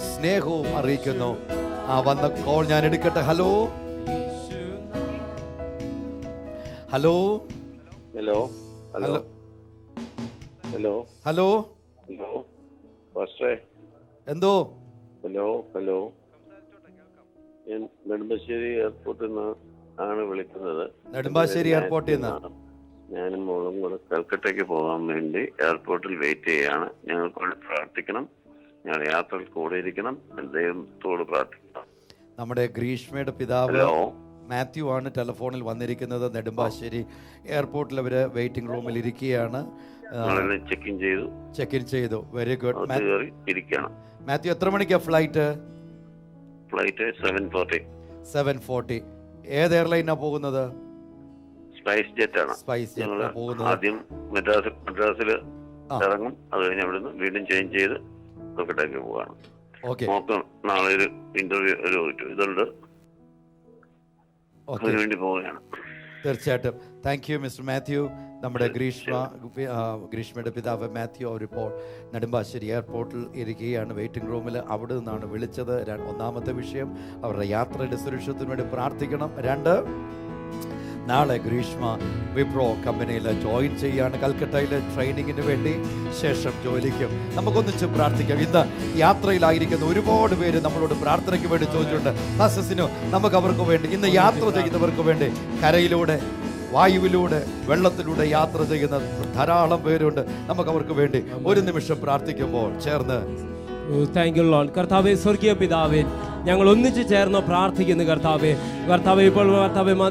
സ്നേഹവും അറിയിക്കുന്നു. ആ വന്ന കോൾ ഞാൻ എടുക്കട്ടെ. Hello hello hello hello hello hello hello പാസ്റ്ററേ, എന്തോ? ഹലോ ഹലോ, ഞാൻ നെടുമ്പാശ്ശേരി എയർപോർട്ടിൽ നിന്ന് ആണ് വിളിക്കുന്നത്. നെടുമ്പാശ്ശേരി എയർപോർട്ടിൽ നിന്ന് ഞാനും മോളും കൂടെ കൽക്കട്ടയ്ക്ക് പോകാൻ വേണ്ടി എയർപോർട്ടിൽ വെയിറ്റ് ചെയ്യാണ്. ഞങ്ങൾക്ക് വേണ്ടി പ്രാർത്ഥിക്കണം. ഞങ്ങളുടെ യാത്രയിൽ കൂടെ ഇരിക്കണം. ദൈവത്തോട് പ്രാർത്ഥിക്കണം. നമ്മുടെ ഗ്രീഷ്മയുടെ പിതാവ് ഹലോ, മാത്യു ആണ് ടെലിഫോണിൽ വന്നിരിക്കുന്നത്. നെടുമ്പാശ്ശേരി എയർപോർട്ടിൽ അവര് വെയിറ്റിംഗ് റൂമിൽ ഇരിക്കുകയാണ്. ചെക്ക് ഇൻ ചെയ്തു. Very good. ഇരിക്കണം. മാത്യു, എത്ര മണിക്കാ ഫ്ലൈറ്റ്? ഫ്ലൈറ്റ് 7:40. ഏത് എയർലൈനാ പോകുന്നത്? സ്പൈസ് ജെറ്റ് ആണ്. സ്പൈസ് ജെറ്റ് പോകുന്നത്. ആദ്യം മദ്രാസിൽ ഇറങ്ങും. അത് കഴിഞ്ഞ് അവിടുന്ന് വീണ്ടും ചേഞ്ച് ചെയ്ത് കൽക്കട്ടയ്ക്ക് പോവാണ്. നോക്കാം, നാളെ ഒരു ഇന്റർവ്യൂ ഇതുണ്ട്, അതിനുവേണ്ടി പോവുകയാണ്. തീർച്ചയായിട്ടും. Thank you mister Mathew. നമ്മുടെ ഗ്രീഷ്മയുടെ പിതാവ് മാത്യു അവരിപ്പോൾ നെടുമ്പാശ്ശേരി എയർപോർട്ടിൽ ഇരിക്കുകയാണ്, വെയിറ്റിംഗ് റൂമിൽ. അവിടെ നിന്നാണ് വിളിച്ചത്. ഒന്നാമത്തെ വിഷയം, അവരുടെ യാത്രയുടെ സുരക്ഷിതത്തിന് വേണ്ടി പ്രാർത്ഥിക്കണം. 2, നാളെ ഗ്രീഷ്മ വിപ്രോ കമ്പനിയിൽ ജോയിൻ ചെയ്യാണ്, കൽക്കട്ടയിലെ ട്രെയിനിങ്ങിന് വേണ്ടി. ശേഷം ജോലിക്കും. നമുക്കൊന്നിച്ച് പ്രാർത്ഥിക്കാം. ഇന്ന് യാത്രയിലായിരിക്കുന്ന ഒരുപാട് പേര് നമ്മളോട് പ്രാർത്ഥനയ്ക്ക് വേണ്ടി ചോദിച്ചിട്ടുണ്ട്. പാസ്റ്റർസിനോ നമുക്ക് അവർക്ക് വേണ്ടി, ഇന്ന് യാത്ര ചെയ്യുന്നവർക്ക് വേണ്ടി, കരയിലൂടെ, വായുവിലൂടെ, വെള്ളത്തിലൂടെ യാത്ര ചെയ്യുന്ന ധാരാളം പേരുണ്ട്. നമുക്ക് അവർക്ക് വേണ്ടി ഒരു നിമിഷം പ്രാർത്ഥിക്കുമ്പോൾ ചേർന്ന്. Thank you Lord. കർത്താവേ, സ്വർഗീയ പിതാവേ, ഞങ്ങൾ ഒന്നിച്ച് ചേർന്ന് പ്രാർത്ഥിക്കുന്നു. കർത്താവേ ഇപ്പോൾ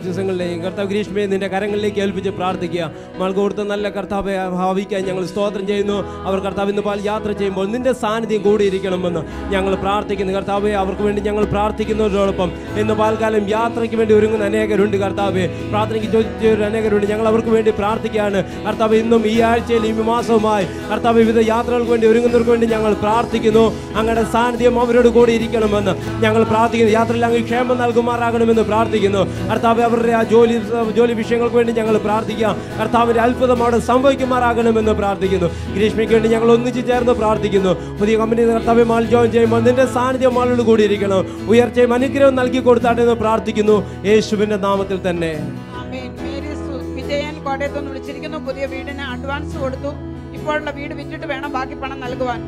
ദിവസങ്ങളിലെയും കർത്താവ് ഗ്രീഷ്മയെ നിന്റെ കരങ്ങളിലേക്ക് ഏൽപ്പിച്ച് പ്രാർത്ഥിക്കുക. മൾക്ക് കൊടുത്ത നല്ല കർത്താവെ ഭാവിക്കാൻ ഞങ്ങൾ സ്തോത്രം ചെയ്യുന്നു. അവർ കർത്താവ് ഇന്ന് പാൽ യാത്ര ചെയ്യുമ്പോൾ നിന്റെ സാന്നിധ്യം കൂടിയിരിക്കണമെന്ന് ഞങ്ങൾ പ്രാർത്ഥിക്കുന്നു. കർത്താവെ, അവർക്ക് വേണ്ടി ഞങ്ങൾ പ്രാർത്ഥിക്കുന്നതോടൊപ്പം ഇന്ന് പാൽക്കാലം യാത്രയ്ക്ക് വേണ്ടി ഒരുങ്ങുന്ന അനേകരുണ്ട്. കർത്താവെ, പ്രാർത്ഥനയ്ക്ക് ചോദിച്ചവർ അനേകരുണ്ട്. ഞങ്ങൾ അവർക്ക് വേണ്ടി പ്രാർത്ഥിക്കുകയാണ്. കർത്താവ്, ഇന്നും ഈ ആഴ്ചയിൽ ഈ മാസവുമായി കർത്താവ് വിവിധ യാത്രകൾക്ക് വേണ്ടി ഒരുങ്ങുന്നവർക്ക് വേണ്ടി ഞങ്ങൾ പ്രാർത്ഥിക്കുന്നു. അങ്ങയുടെ സാന്നിധ്യം അവരോട് കൂടി ഇരിക്കണമെന്ന് ഞങ്ങൾ പ്രാർത്ഥിക്കുന്നു. യാത്രയിൽ അങ്ങ് ക്ഷേമം നൽകുമാറാകണമെന്ന് പ്രാർത്ഥിക്കുന്നു. കർത്താവ്, അവരുടെ ആ ജോലി വിഷയങ്ങൾക്ക് വേണ്ടി ഞങ്ങൾ പ്രാർത്ഥിക്കുക. കർത്താവിന്റെ അത്ഭുതം അവിടെ സംഭവിക്കുമാറാകണമെന്ന് പ്രാർത്ഥിക്കുന്നു. ഗ്രീഷ്മയ്ക്ക് വേണ്ടി ഞങ്ങൾ ഒന്നിച്ച് ചേർന്ന് പ്രാർത്ഥിക്കുന്നു. പുതിയ കമ്പനി കർത്താവ് മാൾ ജോയിൻ ചെയ്യുമ്പോൾ നിന്റെ സാന്നിധ്യം മാളോട് കൂടി ഇരിക്കണം. ഉയർച്ചയും അനുഗ്രഹം നൽകി കൊടുത്താട്ടെ എന്ന് പ്രാർത്ഥിക്കുന്നു, യേശുവിന്റെ നാമത്തിൽ തന്നെ. വിജയൻ കോട്ടയത്തുനിന്ന് വിളിച്ചിരിക്കുന്നു. പുതിയ വീടിന് അഡ്വാൻസ് കൊടുത്തു. ഇപ്പോഴുള്ള വീട് വിറ്റിട്ട് വേണം ബാക്കി പണം നൽകുവാൻ.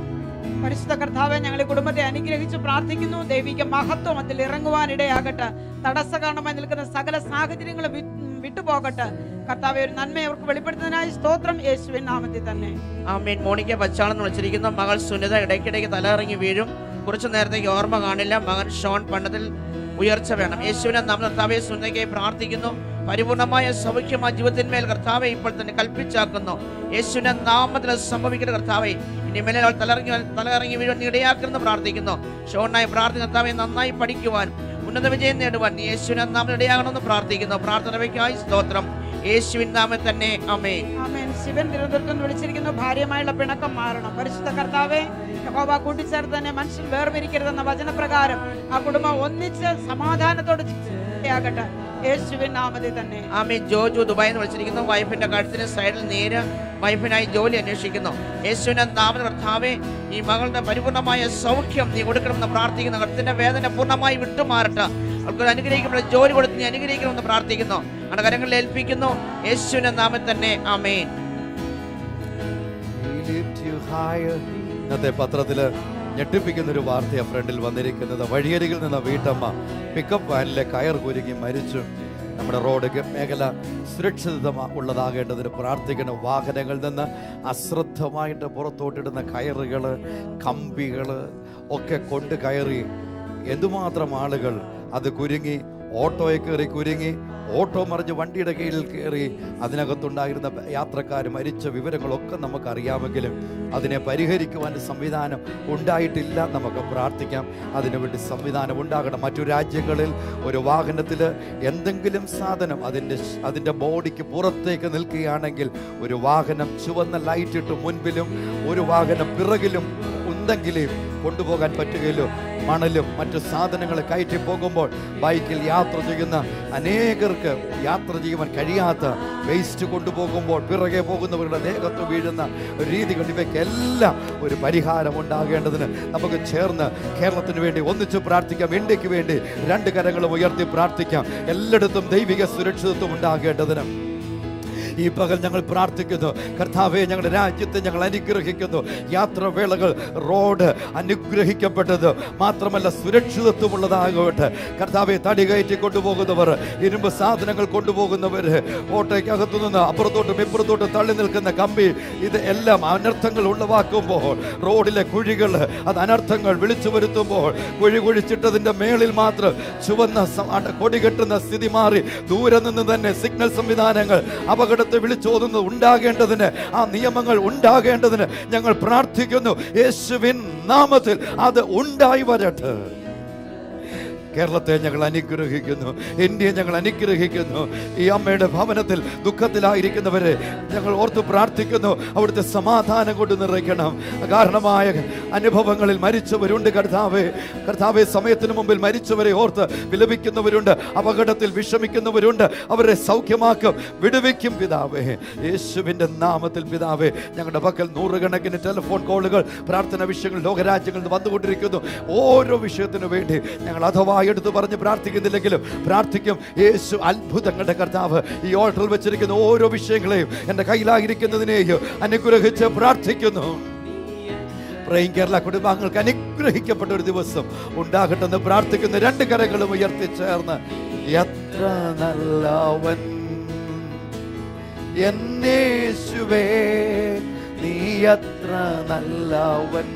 പരിശുദ്ധ കർത്താവെ, ഞങ്ങളെ കുടുംബത്തെ അനുഗ്രഹിച്ച് പ്രാർത്ഥിക്കുന്നു. ദൈവിക മഹത്വം അതിൽ ഇറങ്ങുവാനിടയാകട്ടെ. തടസ്സ കാരണമായി നിൽക്കുന്ന സകല സാഹചര്യങ്ങളും വിട്ടുപോകട്ടെ. കർത്താവെ, ഒരു നന്മ അവർക്ക് വെളിപ്പെടുത്തുന്നതിനായി സ്തോത്രം, യേശുവിൻ നാമത്തിൽ തന്നെ. ആമേൻ. മോണിക്ക പച്ചാളെന്ന് വിളിച്ചിരിക്കുന്ന മകൾ സുനിത ഇടയ്ക്കിടയ്ക്ക് തലയിറങ്ങി വീഴും. കുറച്ചു നേരത്തേക്ക് ഓർമ്മ കാണില്ല. മകൻ ഷോൺ പണ്ടത്തിൽ ഉയർച്ച വേണം. യേശുവിനെ നാം കർത്താവെ സുനിതയ്ക്കായി പ്രാർത്ഥിക്കുന്നു. പരിപൂർണമായ സൗഖ്യം ആ ജീവിതത്തിന്മേൽ കർത്താവെ ഇപ്പോൾ തന്നെ കൽപ്പിച്ചാക്കുന്നു. യേശുവിന്റെ നാമത്തിൽ സംഭവിക്കുന്ന കർത്താവെ, ഇനി മേലെ തലയിറങ്ങി വീഴുവാൻ ഇടയാക്കുമെന്ന് പ്രാർത്ഥിക്കുന്നു. ഷോണായി പ്രാർത്ഥന കർത്താവെ നന്നായി പഠിക്കുവാൻ, ഉന്നത വിജയം നേടുവാൻ യേശുവിന്റെ നാമത്തിൽ ഇടയാകണമെന്ന് പ്രാർത്ഥിക്കുന്നു. പ്രാർത്ഥനയ്ക്കായി സ്തോത്രം, യേശുവിൻ നാമത്തിൽ തന്നെ. ആമേൻ. ആമേൻ. ശിവൻ തിരുവനന്തപുരത്ത് വിളിച്ചിരിക്കുന്നു. ഭാര്യയുമായുള്ള പിണക്കം മാറണം. പരിശുദ്ധ കർത്താവെ, യഹോവ കൂട്ടിച്ചേർത്ത് തന്നെ മനുഷ്യൻ വേർപിരിക്കരുതെന്ന വചനപ്രകാരം ആ കുടുംബം ഒന്നിച്ച് സമാധാനത്തോടെ ആകട്ടെ, യേശുവിൻ നാമത്തിൽ തന്നെ. ആമേൻ. ജോജു ദുബായിൽ നിന്ന് വിളിച്ചിരിക്കുന്നു. വൈഫിന്റെ കഴുത്തിന് സൈഡിൽ നേര്, വൈഫിനായി ജോലി അന്വേഷിക്കുന്നു. യേശുവിന്റെ നാമത്തിൽ കർത്താവേ, ഈ മകളുടെ പരിപൂർണമായ സൗഖ്യം നീ കൊടുക്കണമെന്ന് പ്രാർത്ഥിക്കുന്നു. കഴുത്തിന്റെ വേദന പൂർണ്ണമായി വിട്ടുമാറട്ടെ. അവർക്ക് അനുഗ്രഹിക്കപ്പെട്ട ജോലി കൊടുത്ത് നീ അനുഗ്രഹിക്കണമെന്ന് പ്രാർത്ഥിക്കുന്നു. നമ്മുടെ കരങ്ങളിൽ ഏൽപ്പിക്കുന്നു. യേശുവിന്റെ നാമത്തിൽ തന്നെ ആമേൻ. ഇന്നത്തെ പത്രത്തില് ഞെട്ടിപ്പിക്കുന്ന ഒരു വാർത്തയാണ് ഫ്രണ്ടിൽ വന്നിരിക്കുന്നത്. വഴിയരികിൽ നിന്ന വീട്ടമ്മ പിക്കപ്പ് വാനിലെ കയർ കുരുങ്ങി മരിച്ചു. നമ്മുടെ റോഡ് മേഖല സുരക്ഷിതമുള്ളതാകേണ്ടതിന് പ്രാർത്ഥിക്കണം. വാഹനങ്ങളിൽ നിന്ന് അശ്രദ്ധമായിട്ട് പുറത്തോട്ടിടുന്ന കയറുകൾ, കമ്പികൾ ഒക്കെ കൊണ്ട് കയറി എന്തുമാത്രം ആളുകൾ അത് കുരുങ്ങി, ഓട്ടോയെ കയറി കുരുങ്ങി, ഓട്ടോ മറിഞ്ഞ് വണ്ടിയുടെ കീഴിൽ കയറി അതിനകത്തുണ്ടായിരുന്ന യാത്രക്കാർ മരിച്ച വിവരങ്ങളൊക്കെ നമുക്കറിയാമെങ്കിലും അതിനെ പരിഹരിക്കുവാൻ സംവിധാനം ഉണ്ടായിട്ടില്ല. നമുക്ക് പ്രാർത്ഥിക്കാം, അതിനുവേണ്ടി സംവിധാനം ഉണ്ടാകണം. മറ്റു രാജ്യങ്ങളിൽ ഒരു വാഹനത്തിൽ എന്തെങ്കിലും സാധനം അതിൻ്റെ ബോഡിക്ക് പുറത്തേക്ക് നിൽക്കുകയാണെങ്കിൽ ഒരു വാഹനം ചുവന്ന ലൈറ്റിട്ട് മുൻപിലും ഒരു വാഹനം പിറകിലും ഉണ്ടെങ്കിലേ കൊണ്ടുപോകാൻ പറ്റുകയില്ലോ. മണലും മറ്റു സാധനങ്ങൾ കയറ്റി പോകുമ്പോൾ ബൈക്കിൽ യാത്ര ചെയ്യുന്ന അനേകർക്ക് യാത്ര ചെയ്യുവാൻ കഴിയാത്ത വേസ്റ്റ് കൊണ്ടുപോകുമ്പോൾ പിറകെ പോകുന്നവരുടെ ദേഹത്ത് വീഴുന്ന രീതികൾ, ഇവയ്ക്കെല്ലാം ഒരു പരിഹാരം ഉണ്ടാകേണ്ടതിന് നമുക്ക് ചേർന്ന് കേരളത്തിന് വേണ്ടി ഒന്നിച്ച് പ്രാർത്ഥിക്കാം. ഇന്ത്യക്ക് വേണ്ടി രണ്ട് കരങ്ങളും ഉയർത്തി പ്രാർത്ഥിക്കാം. എല്ലായിടത്തും ദൈവിക സുരക്ഷിതത്വം ഉണ്ടാകേണ്ടതിന് ഈ പകൽ ഞങ്ങൾ പ്രാർത്ഥിക്കുന്നു. കർത്താവേ, ഞങ്ങളുടെ രാജ്യത്തെ ഞങ്ങൾ അനുഗ്രഹിക്കുന്നു. യാത്രാവേളകൾ റോഡ് അനുഗ്രഹിക്കപ്പെട്ടത് മാത്രമല്ല സുരക്ഷിതത്വമുള്ളതാകട്ടെ. കർത്താവെ, തടി കയറ്റി കൊണ്ടുപോകുന്നവർ, ഇരുമ്പ് സാധനങ്ങൾ കൊണ്ടുപോകുന്നവർ, ഓട്ടോയ്ക്കകത്തു നിന്ന് അപ്പുറത്തോട്ടും ഇപ്പുറത്തോട്ടും തള്ളി നിൽക്കുന്ന കമ്പി, ഇത് എല്ലാം അനർത്ഥങ്ങൾ ഉളവാക്കുമ്പോൾ, റോഡിലെ കുഴികൾ അത് അനർത്ഥങ്ങൾ വിളിച്ചു വരുത്തുമ്പോൾ, കുഴി കുഴിച്ചിട്ടതിൻ്റെ മേളിൽ മാത്രം ചുവന്ന കൊടി കെട്ടുന്ന സ്ഥിതി മാറി ദൂരെ നിന്ന് തന്നെ സിഗ്നൽ സംവിധാനങ്ങൾ അപകട വിളിച്ചോതുന്നത് ഉണ്ടാകേണ്ടതിന്, ആ നിയമങ്ങൾ ഉണ്ടാകേണ്ടതിന് ഞങ്ങൾ പ്രാർത്ഥിക്കുന്നു. യേശുവിൻ നാമത്തിൽ അത് ഉണ്ടായി വരട്ടെ. കേരളത്തെ ഞങ്ങൾ അനുഗ്രഹിക്കുന്നു. ഇന്ത്യയെ ഞങ്ങൾ അനുഗ്രഹിക്കുന്നു. ഈ അമ്മയുടെ ഭവനത്തിൽ ദുഃഖത്തിലായിരിക്കുന്നവരെ ഞങ്ങൾ ഓർത്ത് പ്രാർത്ഥിക്കുന്നു. അവിടുത്തെ സമാധാനം കൊണ്ട് നിറയ്ക്കണം. കാരണമായ അനുഭവങ്ങളിൽ മരിച്ചവരുണ്ട് കർത്താവേ, സമയത്തിന് മുമ്പിൽ മരിച്ചവരെ ഓർത്ത് വിലപിക്കുന്നവരുണ്ട്. അപകടത്തിൽ വിഷമിക്കുന്നവരുണ്ട്. അവരെ സൗഖ്യമാക്കും, വിടുവിക്കും പിതാവേ. യേശുവിൻ്റെ നാമത്തിൽ പിതാവേ, ഞങ്ങളുടെ പക്കൽ നൂറുകണക്കിന് ടെലിഫോൺ കോളുകൾ പ്രാർത്ഥന വിഷയങ്ങൾ ലോകരാജ്യങ്ങളിൽ നിന്ന് വന്നുകൊണ്ടിരിക്കുന്നു. ഓരോ വിഷയത്തിനു വേണ്ടി ഞങ്ങൾ അഥവാ എടുത്ത് പറഞ്ഞ് പ്രാർത്ഥിക്കുന്നില്ലെങ്കിലും പ്രാർത്ഥിക്കും. യേശു അത്ഭുതങ്ങളുടെ കർത്താവ്. ഈ ഓൾട്ടറിൽ വെച്ചിരിക്കുന്ന ഓരോ വിഷയങ്ങളെയും എൻ്റെ കയ്യിലായിരിക്കുന്നതിനെയും അനുഗ്രഹിച്ച് പ്രാർത്ഥിക്കുന്നു. പ്രേം കേരള കുടുംബാംഗങ്ങൾക്ക് അനുഗ്രഹിക്കപ്പെട്ട ഒരു ദിവസം ഉണ്ടാകട്ടെന്ന് പ്രാർത്ഥിക്കുന്ന രണ്ട് കരങ്ങളും ഉയർത്തിച്ചേർന്ന്, എത്ര നല്ലവൻ എന്നേശുവേ, നീ എത്ര നല്ലവൻ,